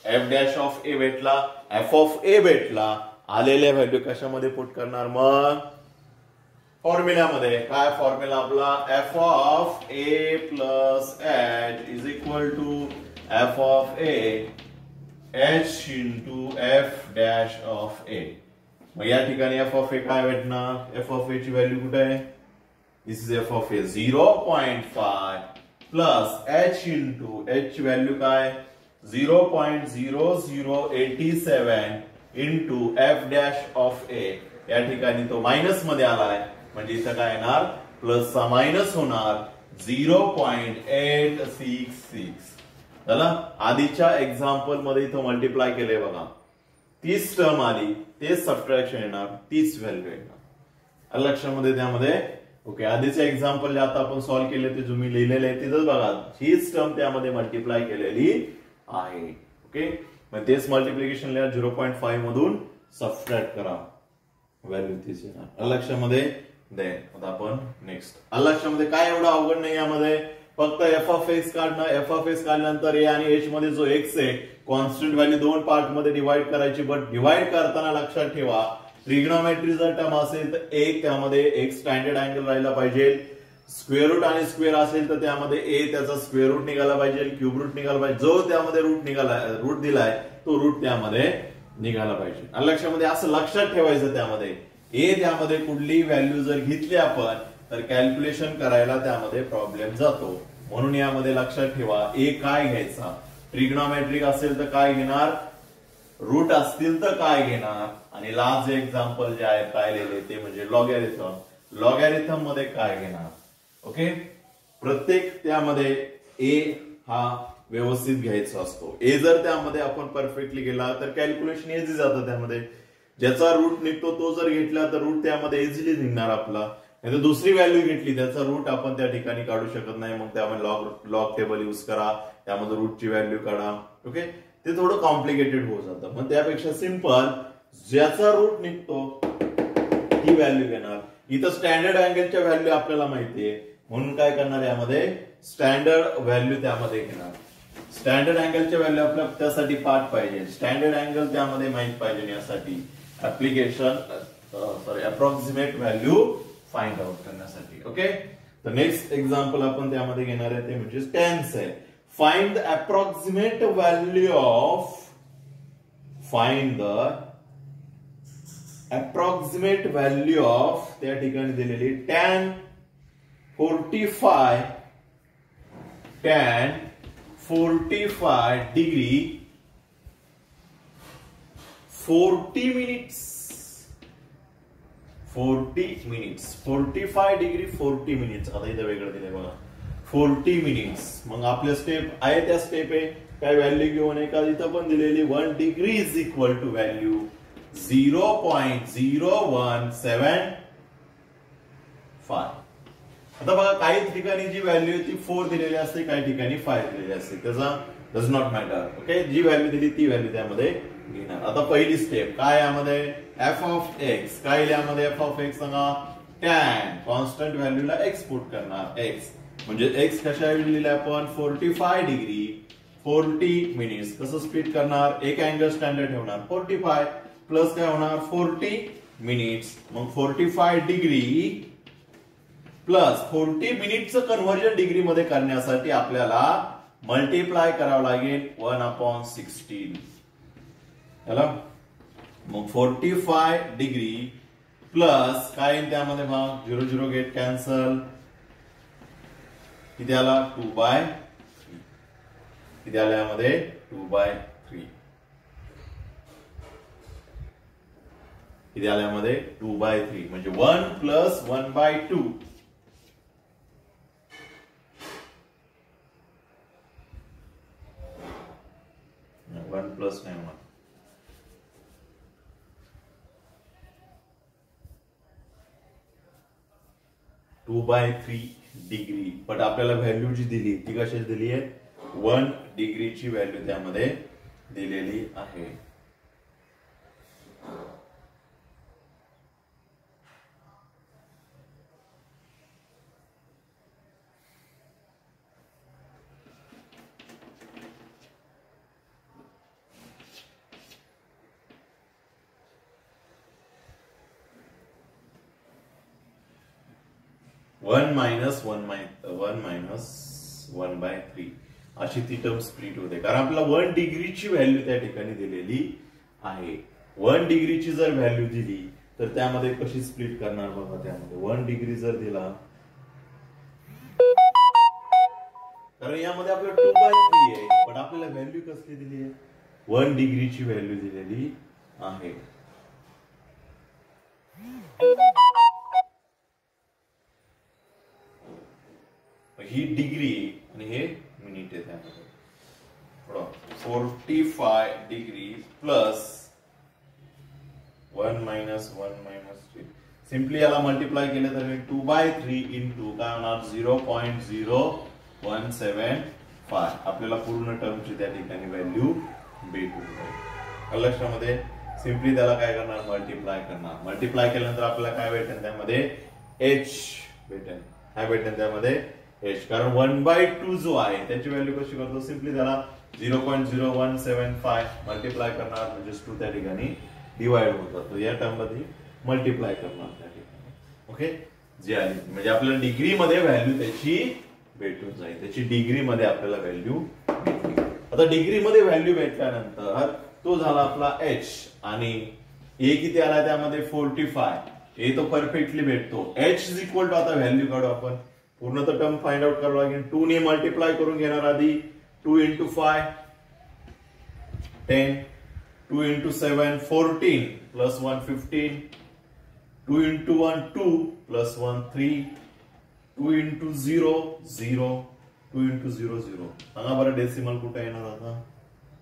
F dash of A भेटला, एफ ऑफ ए भेटला. आलेल्या व्हॅल्यू कशामध्ये पुट करणार मग फॉर्म्युल्यामध्ये. काय फॉर्म्युला आपला F of A plus H is equal to F of A H into F dash of A. मग या ठिकाणी एफ ऑफ ए काय भेटणार, एफ ऑफ ए ची व्हॅल्यू कुठे आहे, this is F of A 0.5 plus H into H ची value काय 0.0087 into F dash of A. या ठिकाणी तो मायनस मध्ये आलाय म्हणजे इथं काय येणार प्लसचा मायनस होणार 0.866 झाला. आधीच्या एक्झाम्पल मध्ये इथं मल्टिप्लाय केले बघा, 30 टर्म आली तेच सबट्रॅक्शन येणार, 30 व्हॅल्यू येणार लक्षामध्ये त्यामध्ये. ओके, आधीचे एक्झाम्पल जे आता आपण सॉल्व्ह केले ते तुम्ही लिहिलेले आहे तिथंच बघा, हीच टर्म त्यामध्ये मल्टिप्लाय केलेली आहे. ओके, मग तेच मल्टिप्लिकेशन लिहा, 0.5 मधून सबट्रॅक्ट करा, व्हॅल्यू तीच येणार लक्षामध्ये. देन आता आपण नेक्स्ट लक्षामध्ये काय एवढं अवघड नाही यामध्ये, फक्त एफ ऑफ एक्स काढणं. एफ ऑफ एक्स काढल्यानंतर ए आणि एच मध्ये जो एक्स आहे कॉन्स्टंट व्हॅल्यू दोन पार्ट मध्ये डिवाइड करायची. बट डिवाइड करताना लक्षात ठेवा ट्रिग्नोमेट्री जर टर्म असेल तर एक त्यामध्ये एक स्टँडर्ड अँगल राहिला पाहिजे. स्क्वेअर रूट आणि स्क्वेअर असेल तर त्यामध्ये ए त्याचा स्क्वेअर रूट निघाला पाहिजे, क्यूब रूट निघाला पाहिजे. जो त्यामध्ये रूट दिलाय तो रूट त्यामध्ये निघाला पाहिजे लक्षामध्ये. असं लक्षात ठेवायचं त्यामध्ये ए त्यामध्ये कुठली व्हॅल्यू जर घेतली आपण तर कॅल्क्युलेशन करायला त्यामध्ये प्रॉब्लेम जातो. म्हणून यामध्ये लक्षात ठेवा ए काय घ्यायचा, ट्रिग्नोमेट्रिक असेल तर काय घेणार, रूट असतील तर काय घेणार, आणि लास्ट जे एक्झाम्पल जे आहेत राहिलेले ते म्हणजे लॉगॅरिथम. लॉगॅरिथम मध्ये काय घेणार. ओके, प्रत्येक त्यामध्ये ए हा व्यवस्थित घ्यायचा असतो. ए जर त्यामध्ये आपण परफेक्टली गेला तर कॅल्क्युलेशन इझी जातं त्यामध्ये. ज्याचा रूट निघतो तो जर घेतला तर रूट त्यामध्ये इझिली निघणार आपला. नाही तर दुसरी व्हॅल्यू घेतली त्याचा रूट आपण त्या ठिकाणी काढू शकत नाही, मग त्यामध्ये लॉग टेबल युज करा, त्यामध्ये रूटची व्हॅल्यू काढा. ओके, ते थोडं कॉम्प्लिकेटेड होत जातं. मग त्यापेक्षा सिंपल ज्याचा रूट निघतो ही व्हॅल्यू घेणार. इथं स्टँडर्ड अँगलच्या व्हॅल्यू आपल्याला माहितीये म्हणून काय करणार यामध्ये स्टँडर्ड व्हॅल्यू त्यामध्ये घेणार. स्टँडर्ड अँगलच्या व्हॅल्यू आपल्याला त्यासाठी पार्ट पाहिजे, स्टँडर्ड अँगल त्यामध्ये माहित पाहिजे यासाठी application approximate value find out करण्यासाठी. ओके, तर नेक्स्ट एक्झाम्पल आपण त्यामध्ये घेणार आहे ते म्हणजे टेन्स आहे. Find the approximate value of approximate value of त्या ठिकाणी दिलेली tan 45 degree 40 minutes 45 degree 40 minutes. आता इथं वेगळं दिलंय बघा 40 मिनिट्स. मग आपल्या स्टेप आहे त्या स्टेप आहे काय व्हॅल्यू घेऊन एका इथं पण दिलेली 1 degree is equal to value 0.0175. आता बघा काही ठिकाणी जी व्हॅल्यू ती 4 दिलेली असते, काही ठिकाणी 5 दिलेली असते, त्याचा डज नॉट मॅटर. ओके, जी व्हॅल्यू दिली ती व्हॅल्यू त्यामध्ये घेणार. आता पहिली स्टेप काय यामध्ये एफ ऑफ एक्स, काय यामध्ये एफ ऑफ एक्स सांगा टॅन कॉन्स्टंट व्हॅल्यूला एक्स पुट करणार. एक्स म्हणजे एक्स कशा लिहिलं आपण 45 डिग्री 40 मिनिट्स. कसं स्प्लिट करणार, एक अँगल स्टँडर्ड ठेवणार 45 प्लस काय होणार 40 मिनिट्स. मग 45 डिग्री प्लस 40 मिनिटचं कन्व्हर्जन डिग्री मध्ये करण्यासाठी आपल्याला मल्टिप्लाय करावं लागेल 1/16. मग 45 डिग्री प्लस काय त्यामध्ये भाग 0 0 गेट कॅन्सल, किती आला 2/3. किती आला यामध्ये 2/3. किती आला यामध्ये 2/3 म्हणजे 1 प्लस 1/2. वन प्लस नाही होणार 2/3 डिग्री. बट आपल्याला व्हॅल्यू जी दिली ती कशाची दिली आहे 1 डिग्रीची व्हॅल्यू त्यामध्ये दिलेली आहे. वन मायनस 1/3 अशी ती टर्म स्प्लिट होते, कारण आपल्याला 1 डिग्रीची व्हॅल्यू त्या ठिकाणी दिलेली आहे. 1 डिग्रीची जर व्हॅल्यू दिली तर त्यामध्ये कशी स्प्लिट करणार बघा. त्यामध्ये 1 डिग्री जर दिला, कारण यामध्ये आपल्याला 2/3 आहे, पण आपल्याला व्हॅल्यू कसली दिली आहे, 1 डिग्रीची व्हॅल्यू दिलेली आहे. ही डिग्री आणि हे मिनिट आहे. त्यामध्ये 45 डिग्री प्लस 1 - 3. सिंपली याला मल्टिप्लाय केलं तर 2/3 इंटू काय होणार 0.0175. आपल्याला पूर्ण टर्मची त्या ठिकाणी व्हॅल्यू भेटून जाईल. लक्षामध्ये सिंपली त्याला काय करणार, मल्टिप्लाय करणार. मल्टिप्लाय केल्यानंतर आपल्याला काय भेटेल त्यामध्ये h भेटेल. काय भेटेल त्यामध्ये h, कारण 1/2 जो आहे त्याची व्हॅल्यू कशी करतो, सिंपली त्याला 0.0175 मल्टिप्लाय करणार, म्हणजे 2 त्या ठिकाणी डिवाइड होत जातो. या टर्म मध्ये मल्टिप्लाय करणार त्या ठिकाणी. ओके, जे आहे म्हणजे आपल्याला डिग्री मध्ये व्हॅल्यू त्याची भेटून जाईल. त्याची डिग्री मध्ये आपल्याला व्हॅल्यू भेटली. आता डिग्री मध्ये व्हॅल्यू भेटल्यानंतर तो झाला आपला h, आणि a किती आला त्यामध्ये 45. हे तो परफेक्टली भेटतो. h इज इक्वल टू, आता व्हॅल्यू काढू आपण, पूर्ण तर टर्म फाइंड आउट करावं लागेल. 2 ने मल्टिप्लाय करून घेणार आधी. 2 × 5 10, 2 × 7 14 प्लस 1 15, 2 × 1 2 प्लस 1 3, 2 × 0 0, 2 × 0 0. सांगा बरं डेसिमल कुठे येणार आता,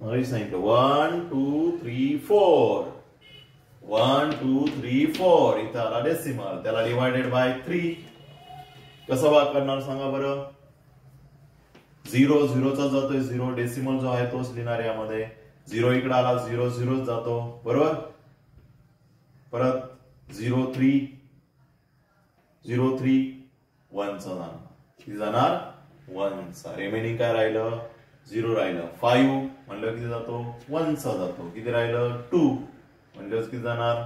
मला सांगितलं 1 2 3 4, 1 2 3 4 इथं आला डेसिमल, त्याला डिवायडेड बाय 3. कसं भाग करणार सांगा बरं. 0 0 चा जातोय 0, डेसिमल जो आहे तोच लिहिणार यामध्ये. 0 इकडे आला 0 0 जातो, बरोबर. परत 0 3 0 3 1 चा जाणार, किती जाणार 1 चा. रिमेनिंग काय राहिलं 0 राहिलं. 5 म्हणलं किती जातो 1 चा जातो. किती राहिलं 2 म्हणलं किती जाणार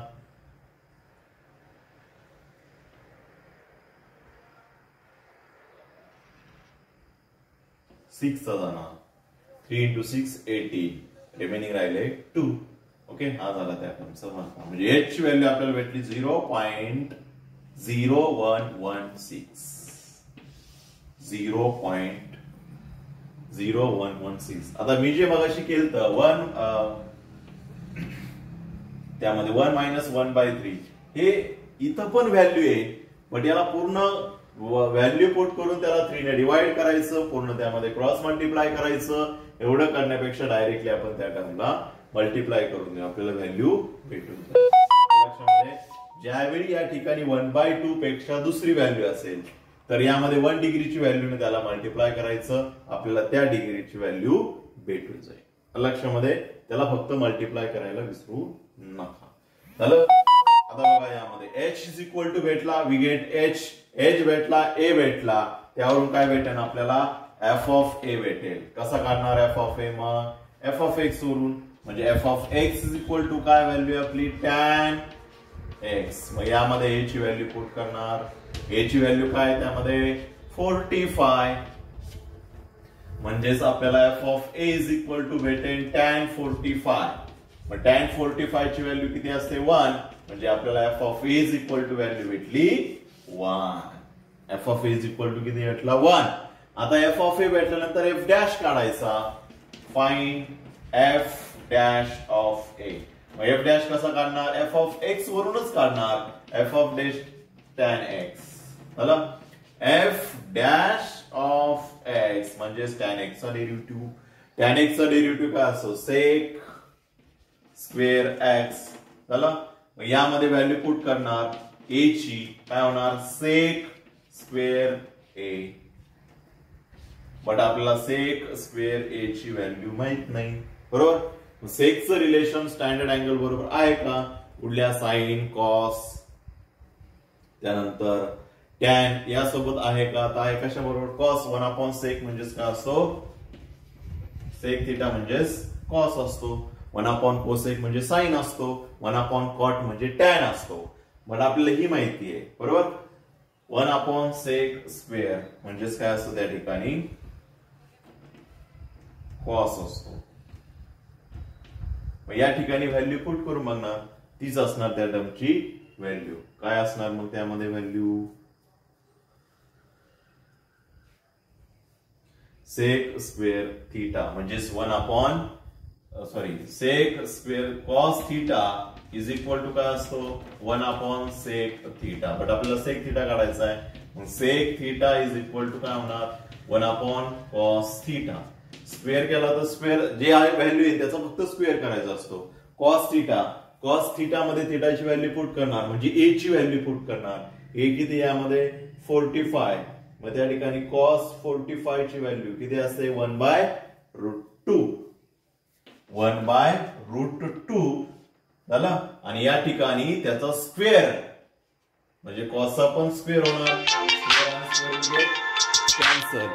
6 चा जाणार. 3 × 6 18, रिमेनिंग राहिले 2. ओके, हा झाला त्या टर्मचा भाग. म्हणजे h ची व्हॅल्यू आपल्याला भेटली 0.0116. 0.0116. आता मी जे मगाशी केलं त्यामध्ये 1 - 1/3 हे इथं पण व्हॅल्यू आहे, बट याला पूर्ण व्हॅल्यू पुट करून त्याला 3 ने डिवाइड करायचं, पूर्ण त्यामध्ये क्रॉस मल्टिप्लाय करायचं. एवढं करण्यापेक्षा डायरेक्टली आपण त्या टर्मला मल्टिप्लाय करून देऊ, आपल्याला व्हॅल्यू भेटून जाईल. लक्षामध्ये ज्यावेळी या ठिकाणी 1/2 पेक्षा दुसरी व्हॅल्यू असेल तर यामध्ये 1 डिग्रीची व्हॅल्यूने त्याला मल्टिप्लाय करायचं, आपल्याला त्या डिग्रीची व्हॅल्यू भेटून जाईल. लक्षामध्ये त्याला फक्त मल्टिप्लाय करायला विसरू नका. झालं. आता बघा यामध्ये h इज इक्वल टू भेटला, वी गेट h भेटला, a भेटला, त्यावरून काय भेटेल आपल्याला f ऑफ a भेटेल. कसा काढणार f ऑफ a, मग f ऑफ x वरून, म्हणजे f of x is equal to काय व्हॅल्यू आपली tan x. मग यामध्ये a ची व्हॅल्यू पुट करणार. a ची व्हॅल्यू काय त्यामध्ये 45, म्हणजेच आपल्याला f of a is equal to भेटेल tan 45. मग tan 45 ची व्हॅल्यू किती असते 1, म्हणजे आपल्याला f of a is equal to value भेटली 1. f of a is equal to किती भेटला 1. आता f ऑफ a भेटल्यानंतर f डॅश काढायचा. Find f dash of a. मग f डॅश कसा काढणार, f ऑफ x वरूनच काढणार, f of dash tan x. झालं. f डॅश ऑफ x म्हणजे tan x चा डेरिव्हेटिव्ह. tan x चा डेरिव्हेटिव्ह काय असतो sec स्क्वेअर x. झालं. मग यामध्ये व्हॅल्यू पुट करणार a ची, काय होणार sec स्क्वेअर a. बट आपल्याला सेक स्क्वेअर ए ची व्हॅल्यू माहित नाही, बरोबर. सेकचं रिलेशन स्टँडर्ड अँगल बरोबर आहे का? कुठल्या साइन, कॉस, त्यानंतर टॅन यासोबत आहे का? तर आहे. कशा बरोबर? कॉस 1/sec म्हणजेच काय असतो? सेक थिटा म्हणजेच कॉस असतो. 1/cosec म्हणजे साइन असतो. 1/cot म्हणजे टॅन असतो. पण आपल्याला ही माहिती आहे, बरोबर. 1/sec स्क्वेअर म्हणजेच काय असतं? त्या ठिकाणी कॉस असतो. या ठिकाणी व्हॅल्यू पुट करून बघणार, तीच असणार त्या टर्मची व्हॅल्यू. काय असणार मग त्यामध्ये व्हॅल्यू? सेक स्क्वेअर थिटा म्हणजेच sec square cos theta is equal to काय असतो? 1/sec theta. बट आपल्याला सेक थिटा काढायचा आहे, मग sec theta is equal to काय होणार? 1/cos theta. स्क्वेअर केला तर स्क्वेअर जे आहे व्हॅल्यू आहे त्याचा फक्त स्क्वेअर करायचा असतो. कॉस थिटा मध्ये थिटाची व्हॅल्यू पुट करणार म्हणजे ए ची व्हॅल्यू पुट करणार. ए किती यामध्ये? 45. मग त्या ठिकाणी cos 45 ची व्हॅल्यू किती असते? 1/√2. 1/√2 झाला. आणि या ठिकाणी त्याचा स्क्वेअर म्हणजे कॉसचा पण स्क्वेअर होणार. कॅन्सल.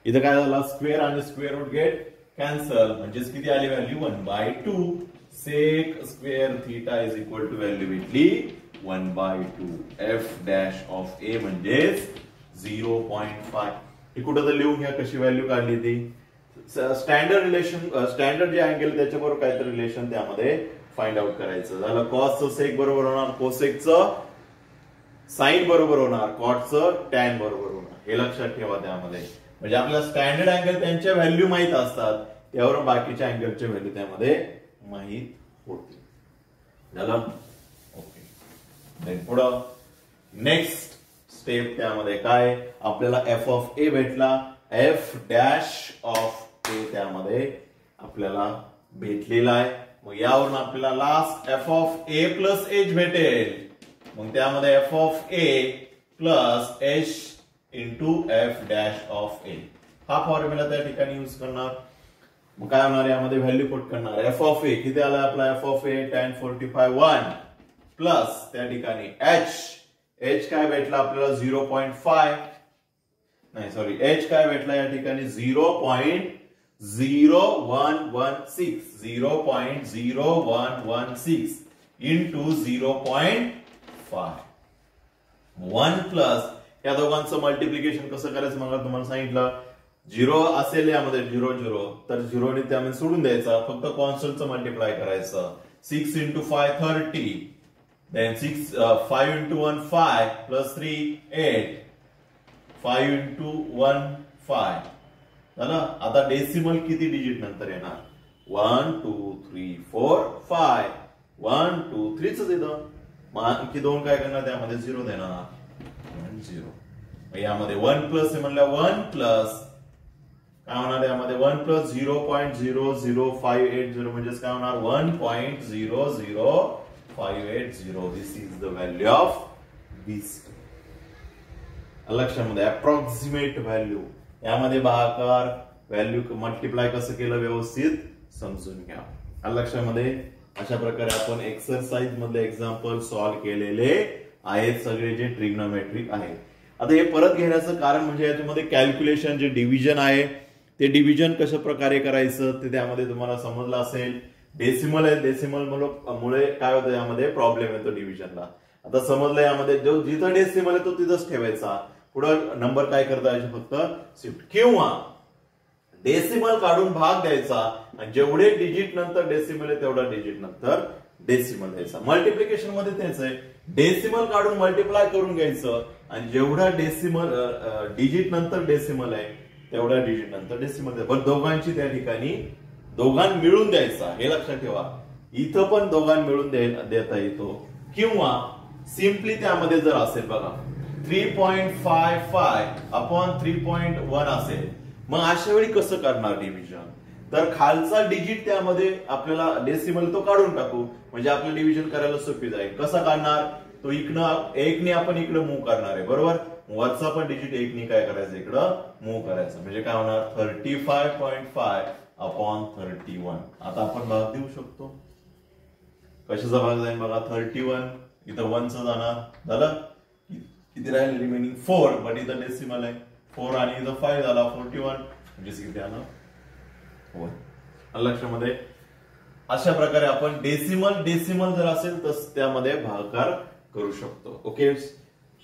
इथं काय झालं? स्क्वेअर आणि स्क्वेअर रूट गेट कॅन्सल म्हणजेच किती आली value? 1/2. Sec square theta is equal to value भेटली 1/2. एफ डॅश ऑफ ए म्हणजेच 0.5. ही कुठं तर लिहून घ्या कशी व्हॅल्यू काढली ती. स्टँडर्ड रिलेशन, स्टँडर्ड जे अँगल त्याच्याबरोबर काहीतरी रिलेशन त्यामध्ये फाइंड आउट करायचं. झालं. कॉसचं सेक बरोबर होणार, कोसेकचं साइन बरोबर होणार, कॉटचं टॅन बरोबर होणार. हे लक्षात ठेवा त्यामध्ये. म्हणजे आपल्याला स्टँडर्ड अँगल त्यांच्या व्हॅल्यू माहित असतात, त्यावर बाकीच्या अँगलच्या व्हॅल्यू त्यामध्ये माहित होते. झालं. ओके. पुढं नेक्स्ट स्टेप त्यामध्ये काय? आपल्याला एफ ऑफ ए भेटला. एफ डॅश ऑफ ए त्यामध्ये आपल्याला भेटलेला आहे. मग यावरून आपल्याला last F of A plus H भेटेल. मग त्यामध्ये F of A plus H into F dash of A हा फॉर्म्युला त्या ठिकाणी यूज करणार. मग काय होणार? यामध्ये व्हॅल्यू पुट करणार. एफ ऑफ ए किती आला आपला? F of A tan 45 1 plus त्या ठिकाणी एच काय भेटला आपल्याला? 0.5 नाही सॉरी एच काय भेटला या ठिकाणी? 0.0116 0.0116 इंटू 0.5 1 प्लस या दोघांचं मल्टिप्लिकेशन कसं करायचं मला तुम्हाला सांगितलं. 0 असेल यामध्ये 0 0 तर 0 ने त्यामध्ये सोडून द्यायचा, फक्त कॉन्स्टंटचं मल्टिप्लाय करायचं. 6 into 5 30 then 5 into 1 5 plus 3 8 5 into 1 5 झालं. आता डेसिमल किती डिजिट नंतर येणार? 1 2 3 4 5 1 2 3 च येतं. मग आणखी दोन काय करणार? त्यामध्ये 0 देणार. 0. यामध्ये 1 प्लस म्हणल्या 1 प्लस काय होणार? यामध्ये 1 प्लस 0.00580 म्हणजेच काय होणार? 1.00580. दिस इज द व्हॅल्यू ऑफ दिस. लक्षामध्ये अप्रॉक्सिमेट व्हॅल्यू. यामध्ये भागाकार व्हॅल्यू मल्टिप्लाय कसं केलं व्यवस्थित समजून घ्या. लक्षामध्ये अशा प्रकारे आपण एक्सरसाइज मधले एक्झाम्पल सॉल्व्ह केलेले आहेत सगळे जे ट्रिग्नोमेट्रिक आहेत. आता हे परत घेण्याचं कारण म्हणजे याच्यामध्ये कॅल्क्युलेशन जे डिव्हिजन आहे ते डिव्हिजन कशा प्रकारे करायचं ते त्यामध्ये तुम्हाला समजलं असेल. डेसिमल आहे, डेसिमल मुळे काय होतं यामध्ये प्रॉब्लेम येतो डिव्हिजनला. आता समजलं यामध्ये जो जिथं डेसिमल आहे तो तिथंच ठेवायचा. पुढं नंबर काय करता यायचे फक्त शिफ्ट किंवा डेसिमल काढून भाग द्यायचा आणि जेवढे डिजिट नंतर डेसिमल आहे तेवढा डिजिट नंतर डेसिमल द्यायचा. मल्टिप्लिकेशन मध्ये तेच आहे, डेसिमल काढून मल्टिप्लाय करून घ्यायचं आणि जेवढा डेसिमल डिजिट नंतर डेसिमल आहे तेवढ्या डिजिट नंतर डेसिमल द्यायचं. पण दोघांची त्या ठिकाणी दोघां मिळून द्यायचा हे लक्षात ठेवा. इथं पण दोघां मिळून देता येतो किंवा सिम्पली त्यामध्ये जर असेल बघा 3.55 अपॉन 3.1 असेल, मग अशा वेळी कसं करणार डिव्हिजन? तर खालचा डिजिट त्यामध्ये आपल्याला डेसिमल तो काढून टाकू, म्हणजे आपलं डिव्हिजन करायला सोपी जाईल. कसं काढणार? तो इकडं एकने आपण इकडं मूव्ह करणार आहे, बरोबर. वरचा पण डिजिट एकने काय करायचं, इकडं मूव्ह करायचं, म्हणजे काय होणार 35.5 अपॉन 31. आता आपण भाग देऊ शकतो. कशाचा भाग जाईल बघा? 31 इथं 1 चं जाणार, झालं. किती राहील रिमेनिंग 4, बट इथं डेसिमल आहे 4 आणि इथं 5 झाला 41, म्हणजे किती आलं 4. लक्षामध्ये अशा प्रकारे आपण डेसिमल जर असेल तर त्यामध्ये भागाकार करू शकतो. ओके,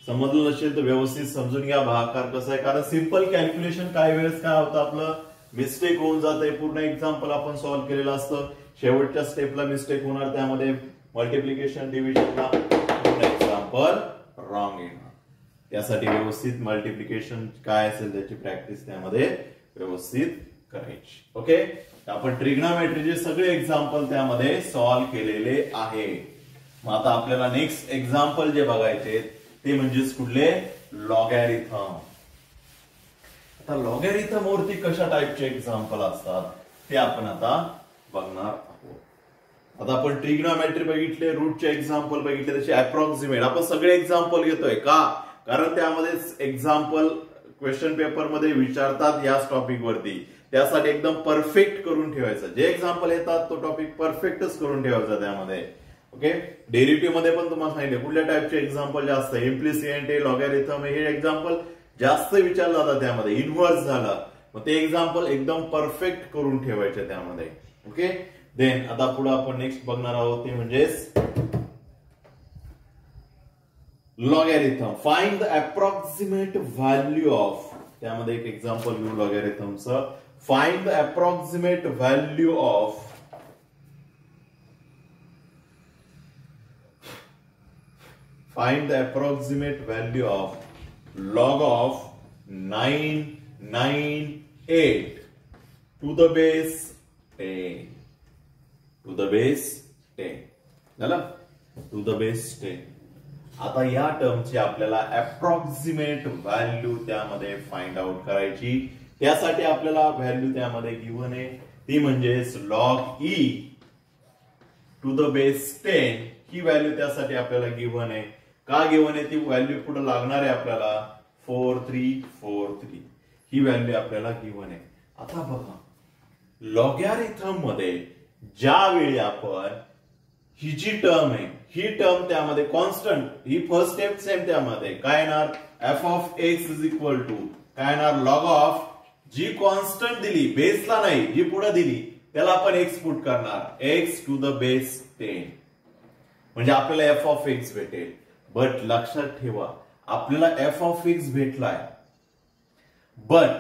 समजलं नसेल तर व्यवस्थित समजून घ्या भागाकार कसा आहे. कारण सिंपल कॅल्क्युलेशन काही वेळेस काय होतं, आपलं मिस्टेक होऊन जाते. पूर्ण एक्झाम्पल आपण सॉल्व्ह केलेलं असतं, शेवटच्या स्टेपला मिस्टेक होणार, त्यामध्ये मल्टिप्लिकेशन डिव्हिजनला पूर्ण एक्झाम्पल रॉंग येणार. त्यासाठी व्यवस्थित मल्टिप्लिकेशन काय असेल त्याची प्रॅक्टिस त्यामध्ये व्यवस्थित करायची. ओके, आपण ट्रिग्नोमेट्रीचे सगळे एक्झाम्पल त्यामध्ये सॉल्व्ह केलेले आहे. मग आता आपल्याला नेक्स्ट एक्झाम्पल जे बघायचे ते म्हणजेच कुठले? लॉगॅरिथम. आता लॉगॅरिथम वरती कशा टाइपचे एक्झाम्पल असतात ते आपण आता बघणार आहोत. आता आपण ट्रिग्नोमेट्री बघितले, रूटचे एक्झाम्पल बघितले, त्याचे अप्रॉक्सिमेट. आपण सगळे एक्झाम्पल घेतोय का? कारण त्यामध्ये एक्झाम्पल क्वेश्चन पेपर मध्ये विचारतात याच टॉपिक वरती. त्यासाठी एकदम परफेक्ट करून ठेवायचं. जे एक्झाम्पल येतात तो टॉपिक परफेक्टच करून ठेवायचा त्यामध्ये. ओके, डेरिव्हेटिव्ह मध्ये पण तुम्हाला सांगितलं कुठल्या टाइपचे एक्झाम्पल जास्त, इम्प्लिसिएंट, लॉगॅरिथम, हे एक्झाम्पल जास्त विचारलं जातं त्यामध्ये. इन्व्हर्स झालं, मग ते एक्झाम्पल एकदम परफेक्ट करून ठेवायचे त्यामध्ये. ओके, देन आता पुढे आपण नेक्स्ट बघणार आहोत ते म्हणजेच logarithm. Find the approximate value of. त्यामध्ये एक एक्झाम्पल घेऊ लॉगॅरिथमचं. Find the approximate value of log of 998 to the base 10. To the base 10. झालं? To the base 10. आता या टर्मची आपल्याला अप्रॉक्सिमेट व्हॅल्यू त्यामध्ये फाइंड आउट करायची. त्यासाठी आपल्याला व्हॅल्यू त्यामध्ये गिव्हन आहे, ती म्हणजेच log e to the base 10. ही व्हॅल्यू त्यासाठी आपल्याला गिव्हन आहे. का गिव्हन आहे? ती व्हॅल्यू पुढे लागणार आहे आपल्याला 4343. ही व्हॅल्यू आपल्याला गिव्हन आहे. आता बघा, लॉगॅरिथम मध्ये ज्यावेळी आपण ही जी टर्म आहे, ही टर्म त्यामध्ये कॉन्स्टंट, ही फर्स्ट स्टेप सेम, त्यामध्ये काय येणार? F of x is equal to काय येणार? लॉग ऑफ जी कॉन्स्टंट दिली, बेसला नाही, जी पुढे दिली त्याला आपण एक्स पुट करणार, एक्स टू द बेस 10, म्हणजे आपल्याला एफ ऑफ एक्स भेटेल. बट लक्षात ठेवा, आपल्याला एफ ऑफ एक्स भेटलाय, बट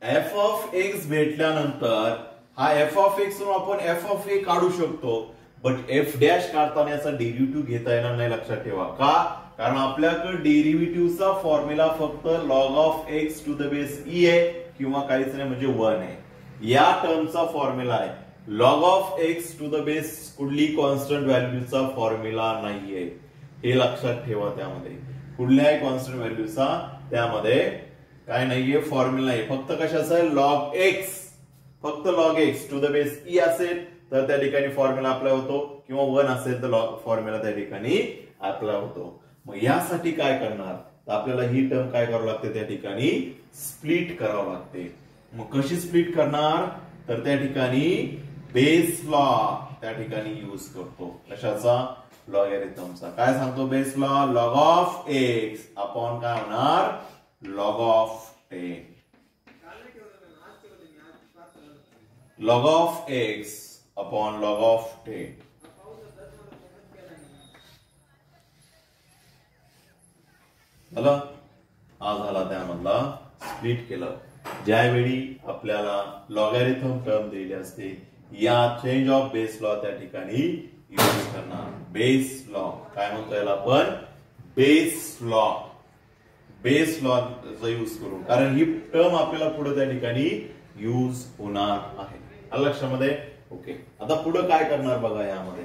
एफ ऑफ एक्स भेटल्यानंतर हा एफ ऑफ एक्स आपण एफ ऑफ ए काढू शकतो, बट एफ डॅश काढताना याचा डेरिव्हेटिव्ह घेता येणार नाही. लक्षात ठेवा. का? कारण आपल्याकडे डेरिव्हेटिव्हचा फॉर्म्युला फक्त log of x to the base e आहे, किंवा काहीच नाही म्हणजे 1 आहे. या टर्मचा फॉर्म्युला आहे. Log of x to the base कुठली कॉन्स्टंट व्हॅल्यूचा फॉर्म्युला नाहीये, हे लक्षात ठेवा. त्यामध्ये कुठल्याही कॉन्स्टंट व्हॅल्यूचा त्यामध्ये काय नाहीये, फॉर्म्युला आहे. फक्त कशाचा आहे? Log X. फक्त log x to the base E असेल तर त्या ठिकाणी फॉर्म्युला अप्लाय होतो, किंवा 1 असेल तर फॉर्म्युला त्या ठिकाणी अप्लाय होतो. मग यासाठी काय करणार? तर आपल्याला ही टर्म काय करावं लागते, त्या ठिकाणी स्प्लिट करावं लागते. मग कशी स्प्लिट करणार? तर त्या ठिकाणी बेस लॉ त्या ठिकाणी यूज करतो. कशाचा? लॉगॅरिथमचा. काय सांगतो base law? Log of x upon काय होणार? Log of 10. Log of x upon log of 10. झालं? हा झाला त्यामधला स्प्लिट केलं. ज्यावेळी आपल्याला लॉगॅरिथम टर्म दिली असते, या चेंज ऑफ बेस लॉ त्या ठिकाणी यूज करणार. बेस लॉ काय म्हणतो याला आपण? Base law. Base law use करू, कारण ही टर्म आपल्याला पुढे त्या ठिकाणी यूज होणार आहे. लक्षामध्ये. ओके, आता पुढे काय करणार बघा. यामध्ये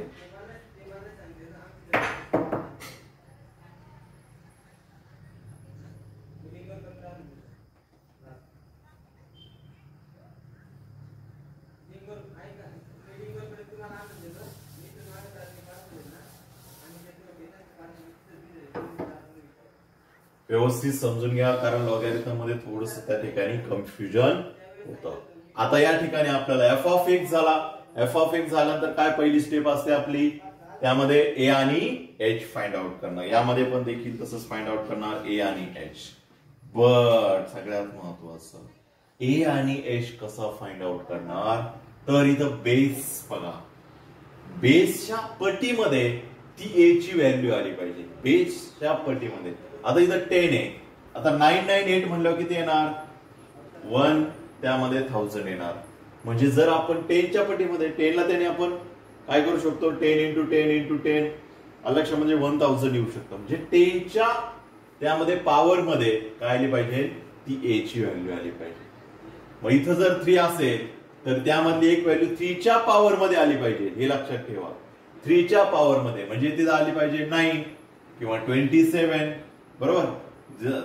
व्यवस्थित समजून घ्या, कारण लॉगॅरिथम मध्ये थोडस त्या ठिकाणी कन्फ्युजन होतं. आता या ठिकाणी आपल्याला एफ ऑफ एक्स झाला. एफ ऑफ एक्स झाल्यानंतर काय पहिली स्टेप असते आपली, त्यामध्ये ए आणि एच फाइंड आउट करणं. यामध्ये पण देखील तसंच फाइंड आउट करणार ए आणि एच. बट सगळ्यात महत्वाचं ए आणि एच कसं फाइंड आउट करणार, तर इथं बेस बघा, बेसच्या पटीमध्ये ती ए ची व्हॅल्यू आली पाहिजे. बेसच्या पटीमध्ये आता इथं 10 आहे. आता 998 म्हणलं किती येणार 1, त्यामध्ये 1000 येणार. म्हणजे जर आपण 10च्या पटीमध्ये 10 ला त्याने आपण काय करू शकतो, 10 into 10 into 10 लक्षात, म्हणजे 1000 येऊ शकतं. म्हणजे 10च्या त्यामध्ये पॉवर मध्ये काय आली पाहिजे, ती ए ची व्हॅल्यू आली पाहिजे. मग इथं जर 3 असेल तर त्यामधली एक व्हॅल्यू 3च्या पॉवर मध्ये आली पाहिजे. हे लक्षात ठेवा, 3च्या पॉवर मध्ये, म्हणजे तिथं आली पाहिजे 9 किंवा 27, बरोबर.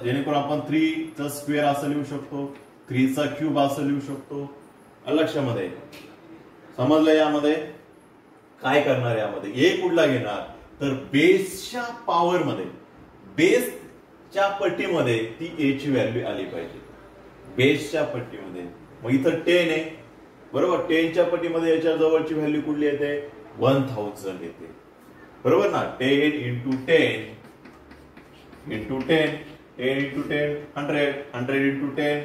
जेणेकरून आपण 3चा स्क्वेअर असं लिहू शकतो, 3चा क्यूब असं लिहू शकतो. लक्षामध्ये समजलं. यामध्ये काय करणार, यामध्ये ए कुठला घेणार, तर बेसच्या पॉवर मध्ये, बेसच्या पट्टीमध्ये ती ए ची व्हॅल्यू आली पाहिजे. बेसच्या पट्टीमध्ये. मग इथं 10 आहे, बरोबर. 10च्या पट्टीमध्ये याच्या जवळची व्हॅल्यू कुठली येते, 1000 येते, बरोबर ना. 10 into 10 into 10, 10 into 10 100, 100 into 10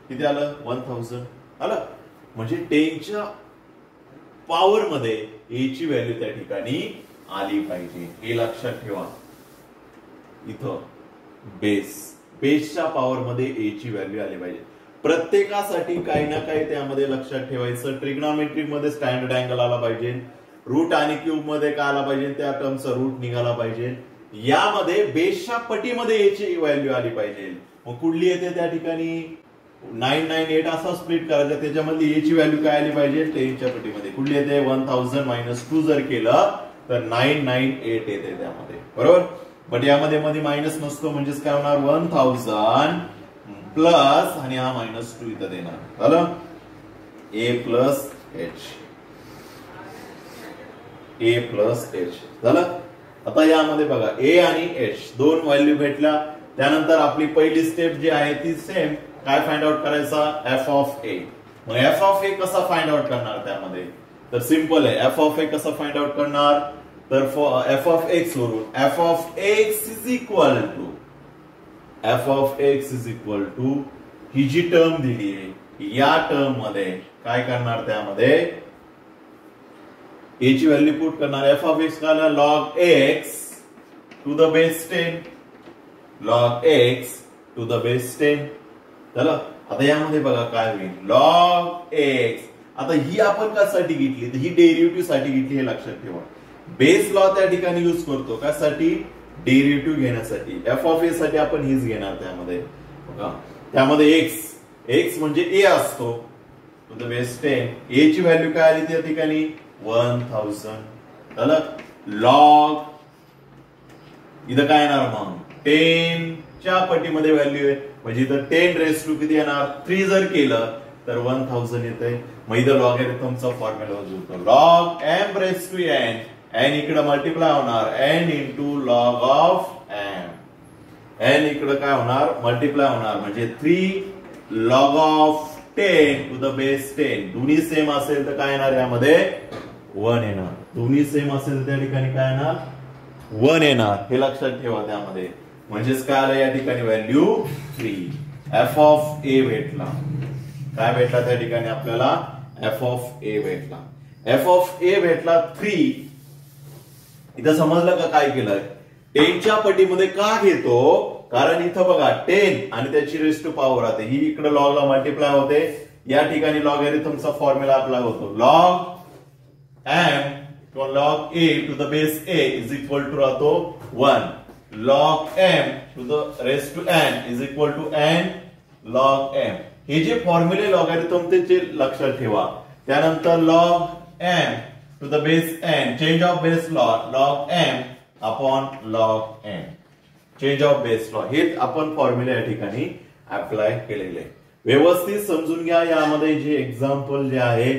किती आलं, 1000 आलं. म्हणजे 10च्या पॉवर मध्ये ए ची व्हॅल्यू त्या ठिकाणी आली पाहिजे. हे लक्षात ठेवा. इथं बेसच्या पॉवर मध्ये ए ची व्हॅल्यू आली पाहिजे. प्रत्येकासाठी काही ना काही त्यामध्ये लक्षात ठेवायचं. ट्रिग्नॉमेट्रिक मध्ये स्टँडर्ड अँगल आला पाहिजे, रूट आणि क्यूब मध्ये काय आला पाहिजे, त्या टर्मचा रूट निघाला पाहिजे. यामध्ये बेसच्या पटीमध्ये ए ची व्हॅल्यू आली पाहिजे. मग कुठली येते त्या ठिकाणी, 998 असा स्प्लिट करायचा, त्याच्यामधली ए ची व्हॅल्यू काय आली पाहिजे, 10च्या पटीमध्ये. कुठली येते, 1000 - 2 जर केलं तर 998 येते त्यामध्ये, बरोबर. बट यामध्ये मध्ये मायनस नसतो, म्हणजेच काय होणार, 1000 प्लस आणि हा -2 इथं देणार. झालं, ए प्लस एच, ए प्लस एच झालं. आता यामध्ये बघा ए आणि एच दोन व्हॅल्यू भेटल्या. त्यानंतर आपली पहिली स्टेप जी आहे ती सेम, काय फाइंड आउट करायचा, एफ ऑफ ए. मग एफ ऑफ ए कसा फाइंड आउट करणार त्यामध्ये, तर सिंपल आहे. एफ ऑफ ए कसं फाइंड आउट करणार, तर एफ ऑफ एक्स वरून F of x is equal to, F of x is equal to ही जी टर्म दिली आहे या टर्म मध्ये काय करणार, त्यामध्ये ए ची व्हॅल्यू पुट करणार. एफ ऑफ एक्स काय, log x to the base 10, log x to the base 10. चला आता यामध्ये बघा काय होईल, लॉग एक्स. आता ही आपण कशासाठी घेतली, तर ही डेरिव्हेटिव्ह साठी घेतली, हे लक्षात ठेवा. बेस लॉ त्या ठिकाणी यूज करतो कशासाठी, डेरिव्हेटिव्ह घेण्यासाठी. एफ ऑफ ए साठी आपण हीच घेणार त्यामध्ये बघा. त्यामध्ये एक्स म्हणजे ए असतो टू द बेस 10. ए ची व्हॅल्यू काय आली त्या ठिकाणी 1000. झालं, लॉग इथं काय येणार, मग 10 च्या पटीमध्ये व्हॅल्यू आहे, म्हणजे इथं 10 रेस टू किती येणार, 3 जर केलं तर 1000 येते. मग इथं लॉगॅरिथमचा फॉर्म्युला यूज होतो, log m raise to n. N इकडे मल्टिप्लाय होणार, n into log of m. N इकडे काय होणार, मल्टिप्लाय होणार, म्हणजे 3 log of 10 to the base 10. दोन्ही सेम असेल तर काय येणार, यामध्ये 1 येणार. दोन्ही सेम असेल तर त्या ठिकाणी काय येणार, 1 येणार. हे लक्षात ठेवा त्यामध्ये. म्हणजेच काय आलं या ठिकाणी, व्हॅल्यू 3. एफ ऑफ ए भेटला. काय भेटला त्या ठिकाणी आपल्याला, एफ ऑफ ए भेटला. एफ ऑफ ए भेटला 3. इथं समजलं का काय केलंय, 10 च्या पटीमध्ये का घेतो, कारण इथं बघा 10 आणि त्याची रेस टू पॉवर राहते, ही इकडे लॉगला मल्टिप्लाय होते. या ठिकाणी लॉगॅरिथमचा फॉर्म्युला अप्लाय होतो, लॉग एम किंवा log A to the base a is equal to राहतो 1. Log m to the raise to n is equal to n log m. हे जे फॉर्म्युले लॉगॅरिथम ते लक्षात ठेवा. त्यानंतर log m to the base n, change of base law, log m upon log n, change of base law. हे आपण फॉर्म्युले या ठिकाणी अप्लाय केलेले. व्यवस्थित समजून घ्या यामध्ये जे एक्झाम्पल जे आहे,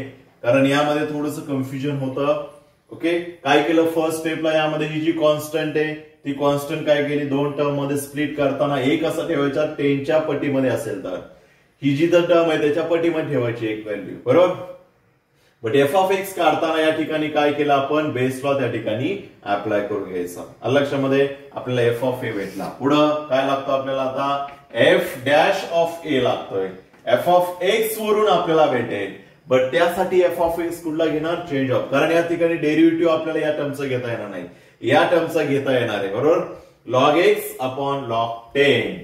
कारण यामध्ये थोडंसं कन्फ्युजन होतं. ओके, काय केलं फर्स्ट स्टेपला, यामध्ये ही जी कॉन्स्टंट आहे ती कॉन्स्टंट काय केली, दोन टर्म मध्ये स्प्लिट करताना एक असं ठेवायचा 10च्या पटीमध्ये असेल तर ही जी टर्म आहे त्याच्या पटीमध्ये ठेवायची एक व्हॅल्यू, बरोबर. बट एफ ऑफ एक्स काढताना या ठिकाणी काय केलं आपण, बेस लॉ त्या ठिकाणी अप्लाय करून घ्यायचा. लक्षामध्ये आपल्याला एफ ऑफ ए भेटला. पुढं काय लागतं आपल्याला, आता एफ डॅश ऑफ ए लागतोय. एफ ऑफ एक्स वरून आपल्याला भेटेल, बट त्यासाठी एफ ऑफ एक्स कुठला घेणार, चेंज ऑफ, कारण या ठिकाणी डेरिव्हेटिव्ह आपल्याला या टर्मचा घेता येणार नाही, या टर्मचा घेता येणार आहे, बरोबर. Log x upon log 10,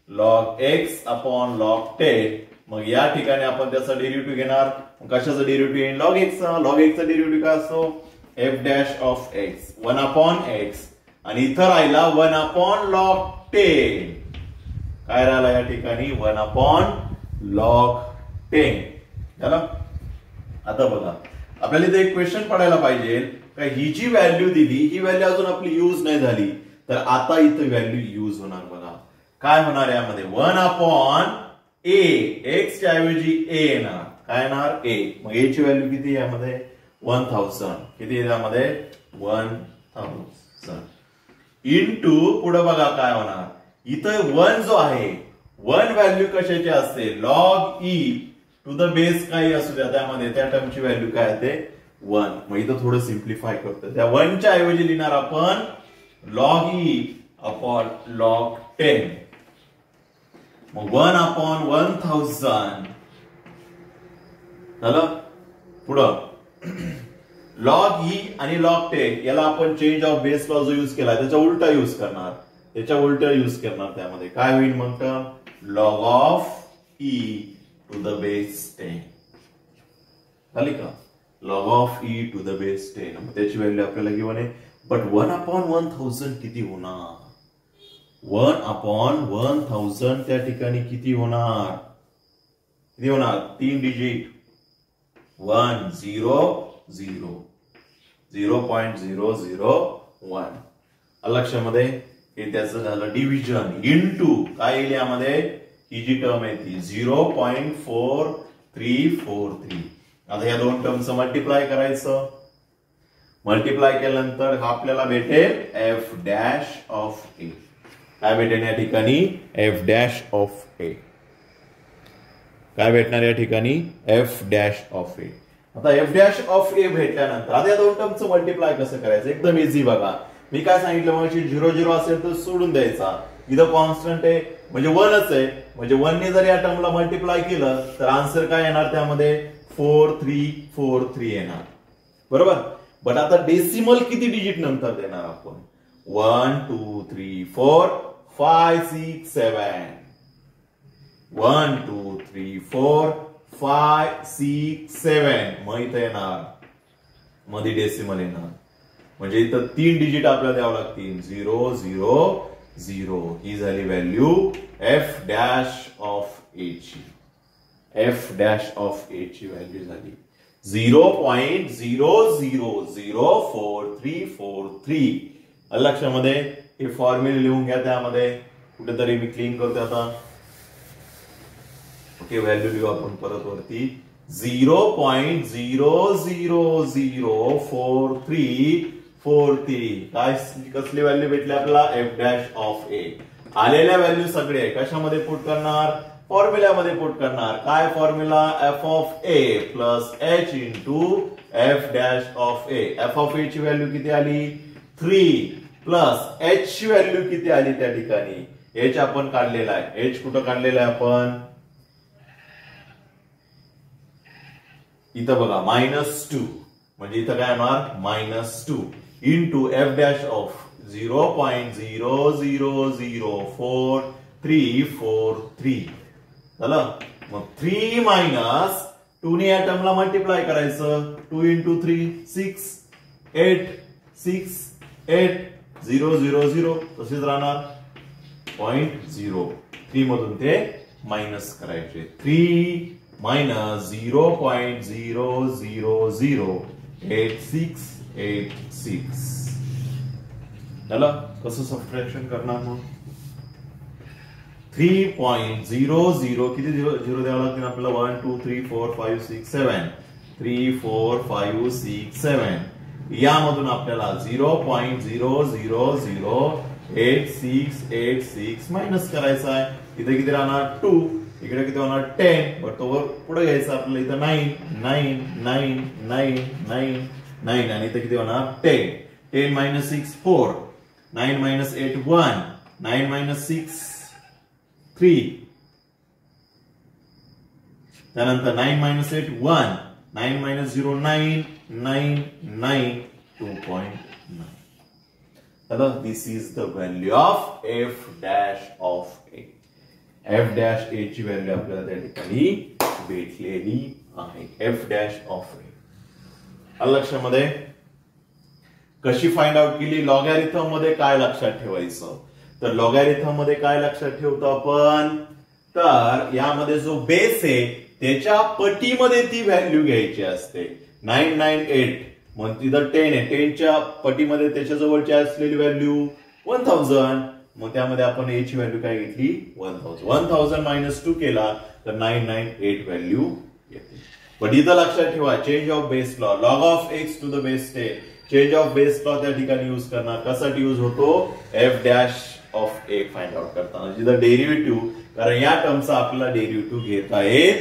log x upon log 10. मग या ठिकाणी आपण त्याचा डेरिव्हेटिव्ह घेणार. कशाचा डेरिव्हेटिव्ह येईल, लॉग एक्सचा. लॉग एक्सचा डेरिव्हेटिव्ह काय असतो, F dash of x 1 upon x, आणि इथं राहिला 1 अपॉन लॉग 10. काय राहिला या ठिकाणी, 1 अपॉन लॉग 10. झालं. आता बघा, आपल्याला इथे एक क्वेश्चन पडायला पाहिजे का, ही जी व्हॅल्यू दिली ही व्हॅल्यू अजून आपली युज नाही झाली, तर आता इथं व्हॅल्यू युज होणार. बघा काय होणार यामध्ये, 1 अपॉन ए, एक्स च्या ऐवजी ए येणार, काय येणार, ए. मग ए ची व्हॅल्यू किती यामध्ये, 1000. किती यामध्ये, 1000 इंटू, पुढे बघा काय होणार, इथं 1 जो आहे, 1 व्हॅल्यू कशाची असते, log E to the base काही असू द्या, त्यामध्ये त्या टर्मची व्हॅल्यू काय येते, 1. मग इथं थोडं सिम्प्लिफाय करतो, त्या 1 च्या ऐवजी लिहिणार आपण लॉग ई अपॉन लॉग 10. मग 1 अपॉन 1000 झालं. पुढं लॉग ई आणि लॉग 10 याला आपण चेंज ऑफ बेस लॉ जो युज केला त्याच्या उलटा युज करणार, त्यामध्ये काय होईल मग, log of e to the base 10 झाली का, log of e to the base 10. त्याची व्हॅल्यू आपल्याला गिव्हन आहे. बट 1 अपॉन 1000 किती होणार, 1 अपॉन 1000 त्या ठिकाणी किती होणार, 3 डिजिट, 1 0 0 0.001. लक्षामध्ये हे त्याचं झालं डिव्हिजन, इंटू काय येईल यामध्ये, ही जी टर्म आहे ती 0.4343. आता या दोन टर्मचं मल्टिप्लाय करायचं. मल्टिप्लाय केल्यानंतर आपल्याला भेटेल एफ डॅश ऑफ ए. काय भेटेल या ठिकाणी, एफ डॅश ऑफ ए. काय भेटणार या ठिकाणी, एफ डॅश ऑफ ए. आता एफ डॅश ऑफ ए भेटल्यानंतर आता या दोन टर्मचं मल्टिप्लाय कसं करायचं, एकदम इझी. बघा मी काय सांगितलं, मग 0 0 असेल तर सोडून द्यायचा. इथं कॉन्स्टंट आहे म्हणजे 1च आहे, म्हणजे 1 ने जर या टर्मला मल्टिप्लाय केलं तर आन्सर काय येणार, त्यामध्ये 4343 येणार, बरोबर. बट आता डेसिमल किती डिजिट नंतर देणार आपण, 1 2 3 4 5 6 7. 1 2 3 4 5 6 7. मग इथं येणार, मध्ये डेसिमल येणार, म्हणजे इथं 3 डिजिट आपल्याला द्यावं लागतील, 0 0 0. ही झाली value F dash of A ची. एफ डॅश ऑफ ए ची व्हॅल्यू झाली 0.00044343. लक्षामध्ये हे फॉर्म्युला लिहून घ्या, त्यामध्ये कुठेतरी मी क्लीन करतो आता. ओके, व्हॅल्यू लिहू आपण परत वरती, 0.004343. काय कसली व्हॅल्यू भेटली आपल्याला, एफ डॅश ऑफ ए. आलेल्या व्हॅल्यू सगळे कशामध्ये पुट करणार, फॉर्म्युल्यामध्ये पुट करणार. काय formula, F of A plus H into F dash of A. F of A ची व्हॅल्यू किती आली, 3 प्लस एच ची व्हॅल्यू किती आली, त्या ठिकाणी एच आपण काढलेला आहे. एच कुठं काढलेला आहे आपण, इथं बघा -2, म्हणजे इथं काय होणार, -2 इंटू एफ डॅश ऑफ 0.00044343 झालं. मग 3 मायनस 2 ने या टर्मला मल्टिप्लाय करायचं, 2 इंटू 3 6 8 6 8 0 0 0 तसेच राहणार 0.0. 3 मधून ते मायनस करायचे, 3 मायनस 0.0008686 झालं. कसं सबट्रॅक्शन करणार मग, 3.00 किती झिरो द्यावं लागतील आपल्याला 1 2 3 4 5 6 7 3 4 5 6 7 यामधून आपल्याला 0.0008686 मायनस करायचा आहे. इथे किती राहणार 2, इकडे किती होणार 10, बट तो पुढे घ्यायचा आपल्याला इथं 9 9 9 9 9 9 आणि इथे किती होणार 10 10 minus 6 4 9 minus 8 1 9 minus 6 3 त्यानंतर 9 minus 8 1 9 minus 0 9 9 9 2.9. Hello, this is the value of f dash of a. f dash a ची व्हॅल्यू आपल्याला त्या ठिकाणी भेटलेली आहे. f dash of a. लक्षामध्ये कशी फाइंड आउट केली? लॉगॅरिथम मध्ये काय लक्षात ठेवायचं? तर लॉगॅरिथम मध्ये काय लक्षात ठेवतो आपण? तर यामध्ये जो बेस आहे त्याच्या पटीमध्ये ती व्हॅल्यू घ्यायची असते. 998 मग तिथं 10 आहे, 10च्या पटीमध्ये त्याच्या जवळची असलेली व्हॅल्यू 1000. मग त्यामध्ये आपण a ची व्हॅल्यू काय घेतली 1000. 1000 मायनस 2 केला तर 998 व्हॅल्यू येते. पण इथं लक्षात ठेवा change of base law, log of x to the base 10. Change of base law त्या ठिकाणी युज करणार. कसाठी युज होतो? F dash of a find out करताना. जिथं डेरिव्हेटिव्ह, कारण या टर्मचा आपल्याला डेरिव्हेटिव्ह घेता येत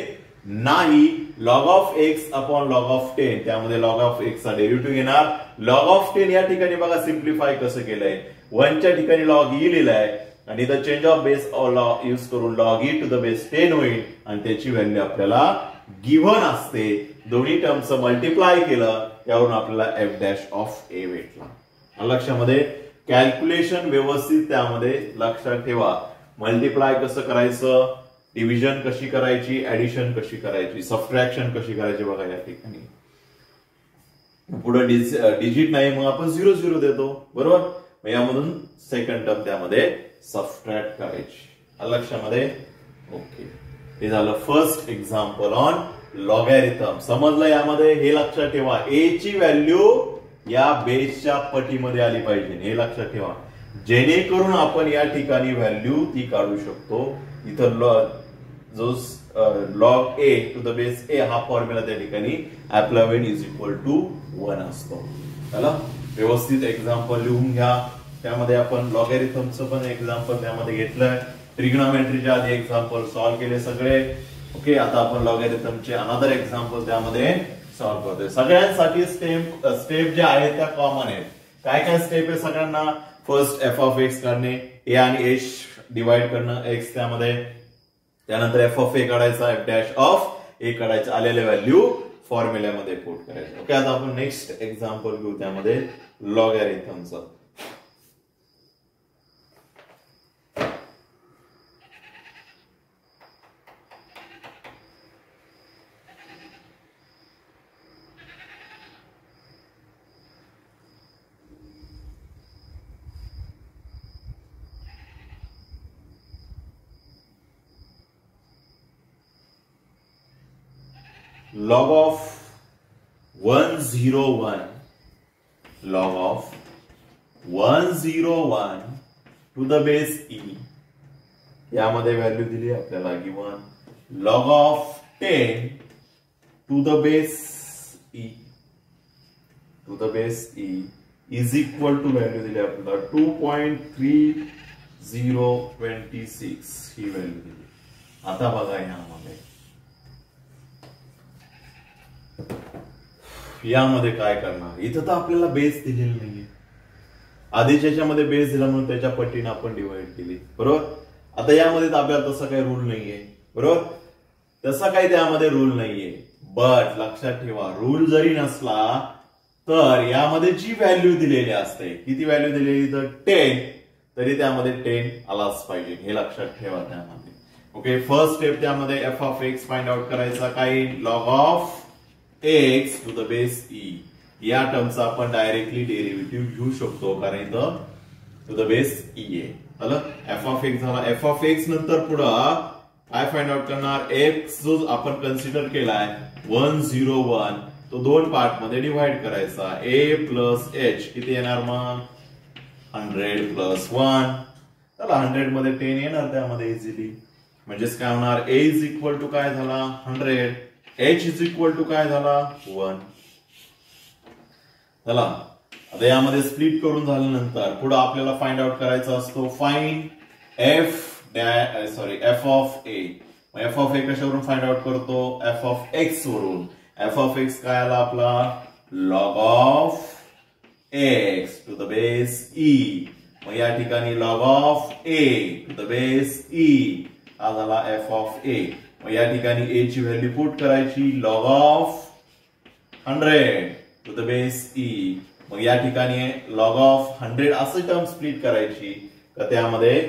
नाही. Log of x upon log of 10, त्यामध्ये लॉग ऑफ एक्स चा डेरिव्हेटिव्ह घेणार. लॉग ऑफ 10 या ठिकाणी बघा सिम्प्लिफाय कसं केलंय. 1 च्या ठिकाणी लॉग ई लिहिलाय आणि इथं change of base law use करून log E to the base 10 होईल आणि त्याची व्हॅल्यू आपल्याला गिव्हन असते. दोन्ही टर्मचं मल्टिप्लाय केलं त्यावरून आपल्याला एफ डॅश ऑफ ए भेटला. लक्षामध्ये कॅल्क्युलेशन व्यवस्थित त्यामध्ये लक्षात ठेवा. मल्टिप्लाय कसं करायचं, डिव्हिजन कशी करायची, ऍडिशन कशी करायची, सबट्रॅक्शन कशी करायची बघा या ठिकाणी. पुढे डिजिट नाही मग आपण 0 0 देतो, बरोबर. मग यामधून सेकंड टर्म त्यामध्ये सबट्रॅक्ट करायची. लक्षामध्ये ओके. हे झालं फर्स्ट एक्झाम्पल ऑन लॉगॅरिथम. समजलं यामध्ये? हे लक्षात ठेवा ए ची व्हॅल्यू या बेसच्या पटीमध्ये आली पाहिजे, हे लक्षात ठेवा, जेणेकरून आपण या ठिकाणी व्हॅल्यू ती काढू शकतो. इथं जो log A to the base A हा फॉर्म्युला त्या ठिकाणी अप्लाय होईल इज इक्वल टू 1 असतो. चला व्यवस्थित एक्झाम्पल लिहून घ्या. त्यामध्ये आपण लॉगॅरिथमचं पण एक्झाम्पल त्यामध्ये घेतलंय. ट्रिग्नोमेट्रीच्या आधी एक्झाम्पल सॉल्व्ह केले सगळे. ओके, आता आपण लॉगॅरिथमचे अनदर एक्झाम्पल त्यामध्ये सॉल्व्ह करतोय. सगळ्यांसाठी स्टेप जे आहेत त्या कॉमन आहेत. काय काय स्टेप आहे सगळ्यांना? फर्स्ट एफ ऑफ एक्स काढणे, ए आणि एच डिवाइड करणं एक्स त्यामध्ये. त्यानंतर एफ ऑफ ए काढायचा, एफ डॅश ऑफ ए काढायचं, आलेले व्हॅल्यू फॉर्म्युल्यामध्ये पुट करायचं. ओके, आता आपण नेक्स्ट एक्झाम्पल घेऊ त्यामध्ये लॉगॅरिथमचं. log of 101, log of 101 to the base e, यामध्ये व्हॅल्यू दिली आपल्याला given. log of 10 to the base e, to the base e is equal to value दिली आपल्याला 2.3026 ही व्हॅल्यू दिली. आता बघा यामध्ये काय करणार? इथं तर आपल्याला बेस दिलेला नाहीये. आधीच्या याच्यामध्ये बेस दिला म्हणून त्याच्या पटीने आपण डिवाइड केली, बरोबर. आता यामध्ये आपल्याला तसा काही रूल नाहीये, बरोबर. तसा काही त्यामध्ये रूल नाहीये. बट लक्षात ठेवा रूल जरी नसला तर यामध्ये जी व्हॅल्यू दिलेली असते, किती व्हॅल्यू दिलेली तर 10, तरी त्यामध्ये 10 आलाच पाहिजे, हे लक्षात ठेवा त्यामध्ये. ओके, फर्स्ट स्टेप त्यामध्ये F of x find out करायचा. काय? Log of x to the base e. या टर्मचा आपण डायरेक्टली डेरिव्हेटिव्ह घेऊ शकतो कारण इथं टू द बेस ई आहे. आलं, एफ ऑफ एक्स झाला. एफ ऑफ एक्स नंतर पुढं काय फाइंड आउट करणार? एक्स जो आपण कन्सिडर केलाय 101 तो 2 पार्ट मध्ये डिवाइड करायचा. ए प्लस एच किती येणार मग? 100 प्लस 1 चला 100 मध्ये 10 येणार त्यामध्ये इझिली. म्हणजेच काय होणार, a इज इक्वल टू काय झाला 100, h इज इक्वल टू काय झाला 1. चला आता यामध्ये स्प्लिट करून झाल्यानंतर पुढे आपल्याला फाइंड आउट करायचा असतो find f of a. F of A कशावरून फाइंड आउट करतो, एफ ऑफ एक्स वरून. एफ ऑफ एक्स काय आला आपला, log of x to the base E. मग या ठिकाणी log of A to the base E हा झाला एफ ऑफ ए. मग या ठिकाणी ए ची व्हॅल्यू पुट करायची, log of 100 to the base E. मग या ठिकाणी लॉग ऑफ 100 असे टर्म स्प्लिट करायची, तर त्यामध्ये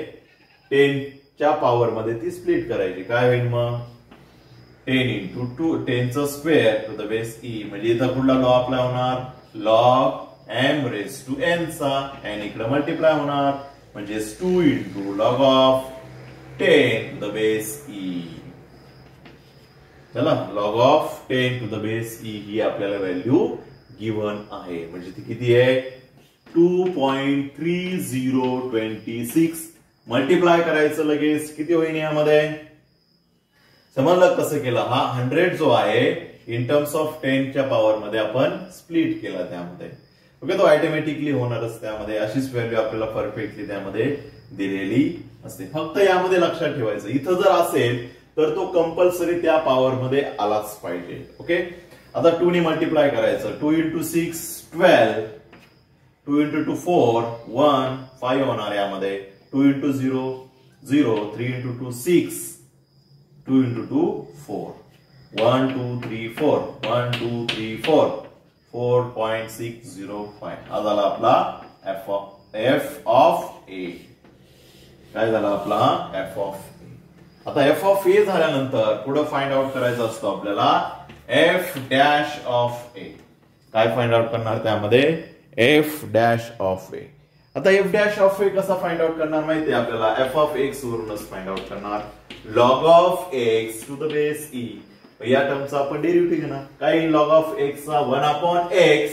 10 च्या पॉवर मध्ये ती स्प्लिट करायची. काय होईल मग 10 into 2 10 चा square to the base e. म्हणजे इथं पुढला लॉ अप्लाय होणार, log m raise to n चा, n इकडे मल्टिप्लाय होणार म्हणजे 2 into log of 10 to the base e. चला log of 10 to the base e ही आपल्याला व्हॅल्यू गिव्हन आहे. म्हणजे ती किती आहे 2.3026. मल्टिप्लाय करायचं लगेच किती होईल यामध्ये, समजलं कसं केलं. हा 100 जो आहे इन टर्म्स ऑफ 10 च्या पॉवर मध्ये आपण स्प्लिट केला त्यामध्ये. ओके, तो ऑटोमॅटिकली होणारच त्यामध्ये. अशीच व्हॅल्यू आपल्याला परफेक्टली त्यामध्ये दिलेली असते. फक्त यामध्ये लक्षात ठेवायचं, इथं जर असेल तर तो कंपल्सरी त्या पॉवर मध्ये आलाच पाहिजे. ओके, आता 2 ने मल्टिप्लाय करायचं. 2 into 6 12, 2 into 2 4 1 5 होणार यामध्ये. 2 into 0 0, 3 into 2 6, 2 into 2 4, 1 2 3 4, 1 2 3 4, 4.605 हा झाला आपला f ऑफ a. काय झाला आपला f ऑफ a. आता f ऑफ a झाल्यानंतर पुढे फाइंड आउट करायचं असतो आपल्याला f डॅश ऑफ a. काय फाइंड आउट करणार त्यामध्ये, f डॅश ऑफ a. आता f डॅश ऑफ a कसा फाइंड आउट करणार माहिती आहे आपल्याला, f ऑफ x वरूनच फाइंड आउट करणार. log of x to the base e. या टर्मचा आपण डेरिव्हेटिव्ह घेणार. काय लॉग ऑफ x चा 1/x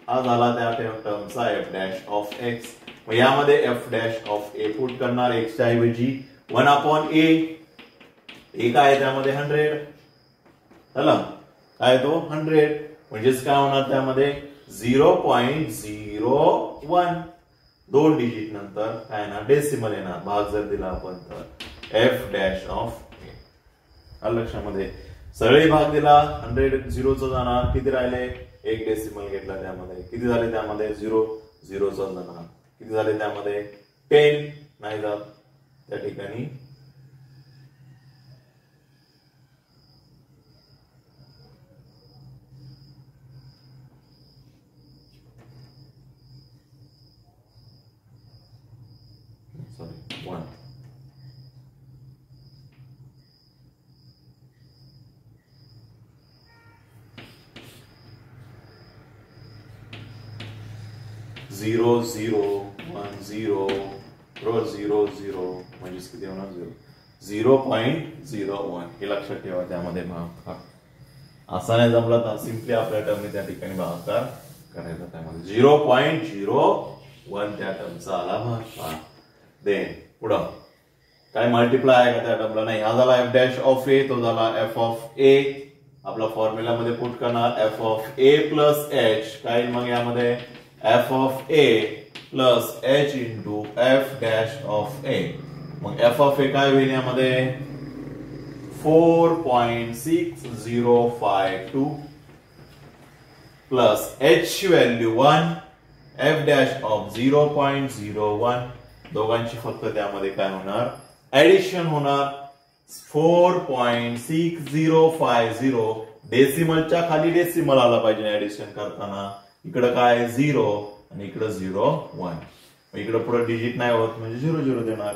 हा झाला त्या टर्मचा f डॅश ऑफ x. मग यामध्ये f dash of a put करणार, x च्या ऐवजी 1/a. a काय त्यामध्ये 100. चला काय तो 100 म्हणजेच काय होणार त्यामध्ये 0.01. 2 डिजिट नंतर काय ना डेसिमल येणार. भाग जर दिला आपण तर f डॅश ऑफ a. लक्षामध्ये सरळी भाग दिला, 100 0 चा जाणार, किती राहिले 1 डेसिमल घेतला त्यामध्ये, किती झाले त्यामध्ये 0 0 चा जाणार, किती झाले त्यामध्ये 10 नाही जात त्या ठिकाणी. सॉरी 1. झिरो 0 1 0 0 0 म्हणजे किती होणार 0.01. हे लक्षात ठेवा. त्यामध्ये भागाकार असा नाही जमला तर सिंपली आपल्या टर्मने त्या ठिकाणी भागाकार करायचा. त्यामध्ये 0.01 त्या टर्मचा आला भागाकार. देन पुढं काय मल्टिप्लाय आहे का त्या टर्मला, नाही. हा झाला f डॅश ऑफ a, तो झाला f ऑफ a. आपला फॉर्म्युला मध्ये पुट करणार f of a plus h. काय मग यामध्ये f of a plus h into f dash of a. मग f ऑफ a काय होईल यामध्ये 4.6052 plus h value 1, f dash of 0.01. दोघांची फक्त त्यामध्ये काय होणार ऍडिशन होणार. 4.6050 डेसिमलच्या खाली डेसिमल आला पाहिजे ऍडिशन करताना. इकडे काय 0 आणि इकडे 0 1. इकडे पुढे डिजिट नाही होत म्हणजे 0 0 देणार.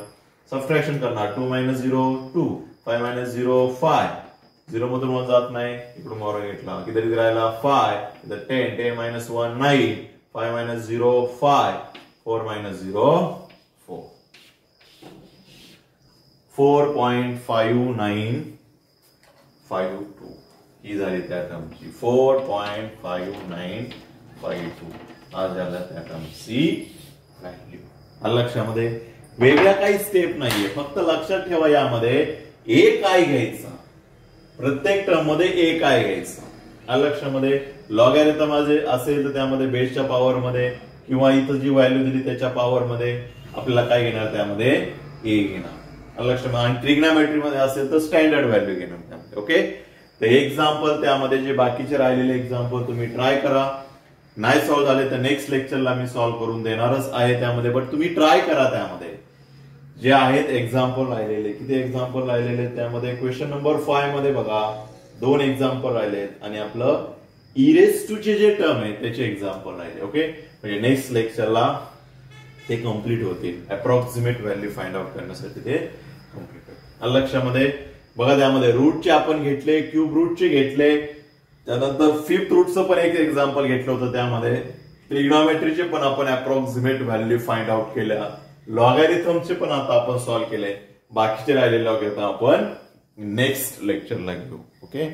सबट्रॅक्शन करणार 2 - 0 2, 5 - 0 5. 0 मधून 1 जात नाही, इकडून मोर घेतला, किती राहिला 5. इथं 10 10 - 1 9, 5 - 0 5, 4 - 0 4. 4.5952 ही झाली त्या टर्मची 4.5952 आज झाला त्या टर्मची व्हॅल्यू. लक्षामध्ये वेगळ्या काही स्टेप नाहीये, फक्त लक्षात ठेवा यामध्ये ए काय घ्यायचा, प्रत्येक टर्म मध्ये ए काय घ्यायचा. लक्षामध्ये लॉगॅरिथम असेल तर त्यामध्ये बेसच्या पॉवर मध्ये किंवा इथं जी व्हॅल्यू दिली त्याच्या पॉवर मध्ये आपल्याला काय घेणार, त्यामध्ये ए घेणार. लक्षात. आणि ट्रिग्नॉमेट्री मध्ये असेल तर स्टँडर्ड व्हॅल्यू घेणार त्यामध्ये. ओके. तर एक्झाम्पल त्यामध्ये जे बाकीचे राहिलेले एक्झाम्पल तुम्ही ट्राय करा. नाही सॉल्व्ह झाले तर नेक्स्ट लेक्चरला मी सॉल्व्ह करून देणारच आहे त्यामध्ये, बट तुम्ही ट्राय करा. त्यामध्ये जे आहेत एक्झाम्पल राहिलेले, किती एक्झाम्पल राहिलेले त्यामध्ये क्वेश्चन नंबर 5 मध्ये बघा 2 एक्झाम्पल राहिलेत आणि आपलं इरेस टू चे जे टर्म आहे त्याचे एक्झाम्पल राहिले. ओके. म्हणजे नेक्स्ट लेक्चरला ते कम्प्लीट होतील. अप्रॉक्सिमेट व्हॅल्यू फाइंड आउट करण्यासाठी ते कम्प्लीट होतील. लक्षामध्ये बघा त्यामध्ये रूटचे आपण घेतले, क्यूब रूटचे घेतले, त्यानंतर फिफ्थ रूटचं पण एक एक्झाम्पल घेतलं होतं. त्यामध्ये ट्रिग्नॉमेट्रीचे पण आपण अप्रॉक्सिमेट व्हॅल्यू फाइंड आउट केल्या, लॉगॅरिथमचे पण आता आपण सॉल्व्ह केले. बाकीचे राहिलेले लॉगॅरिथम आपण नेक्स्ट लेक्चरला घेऊ. ओके.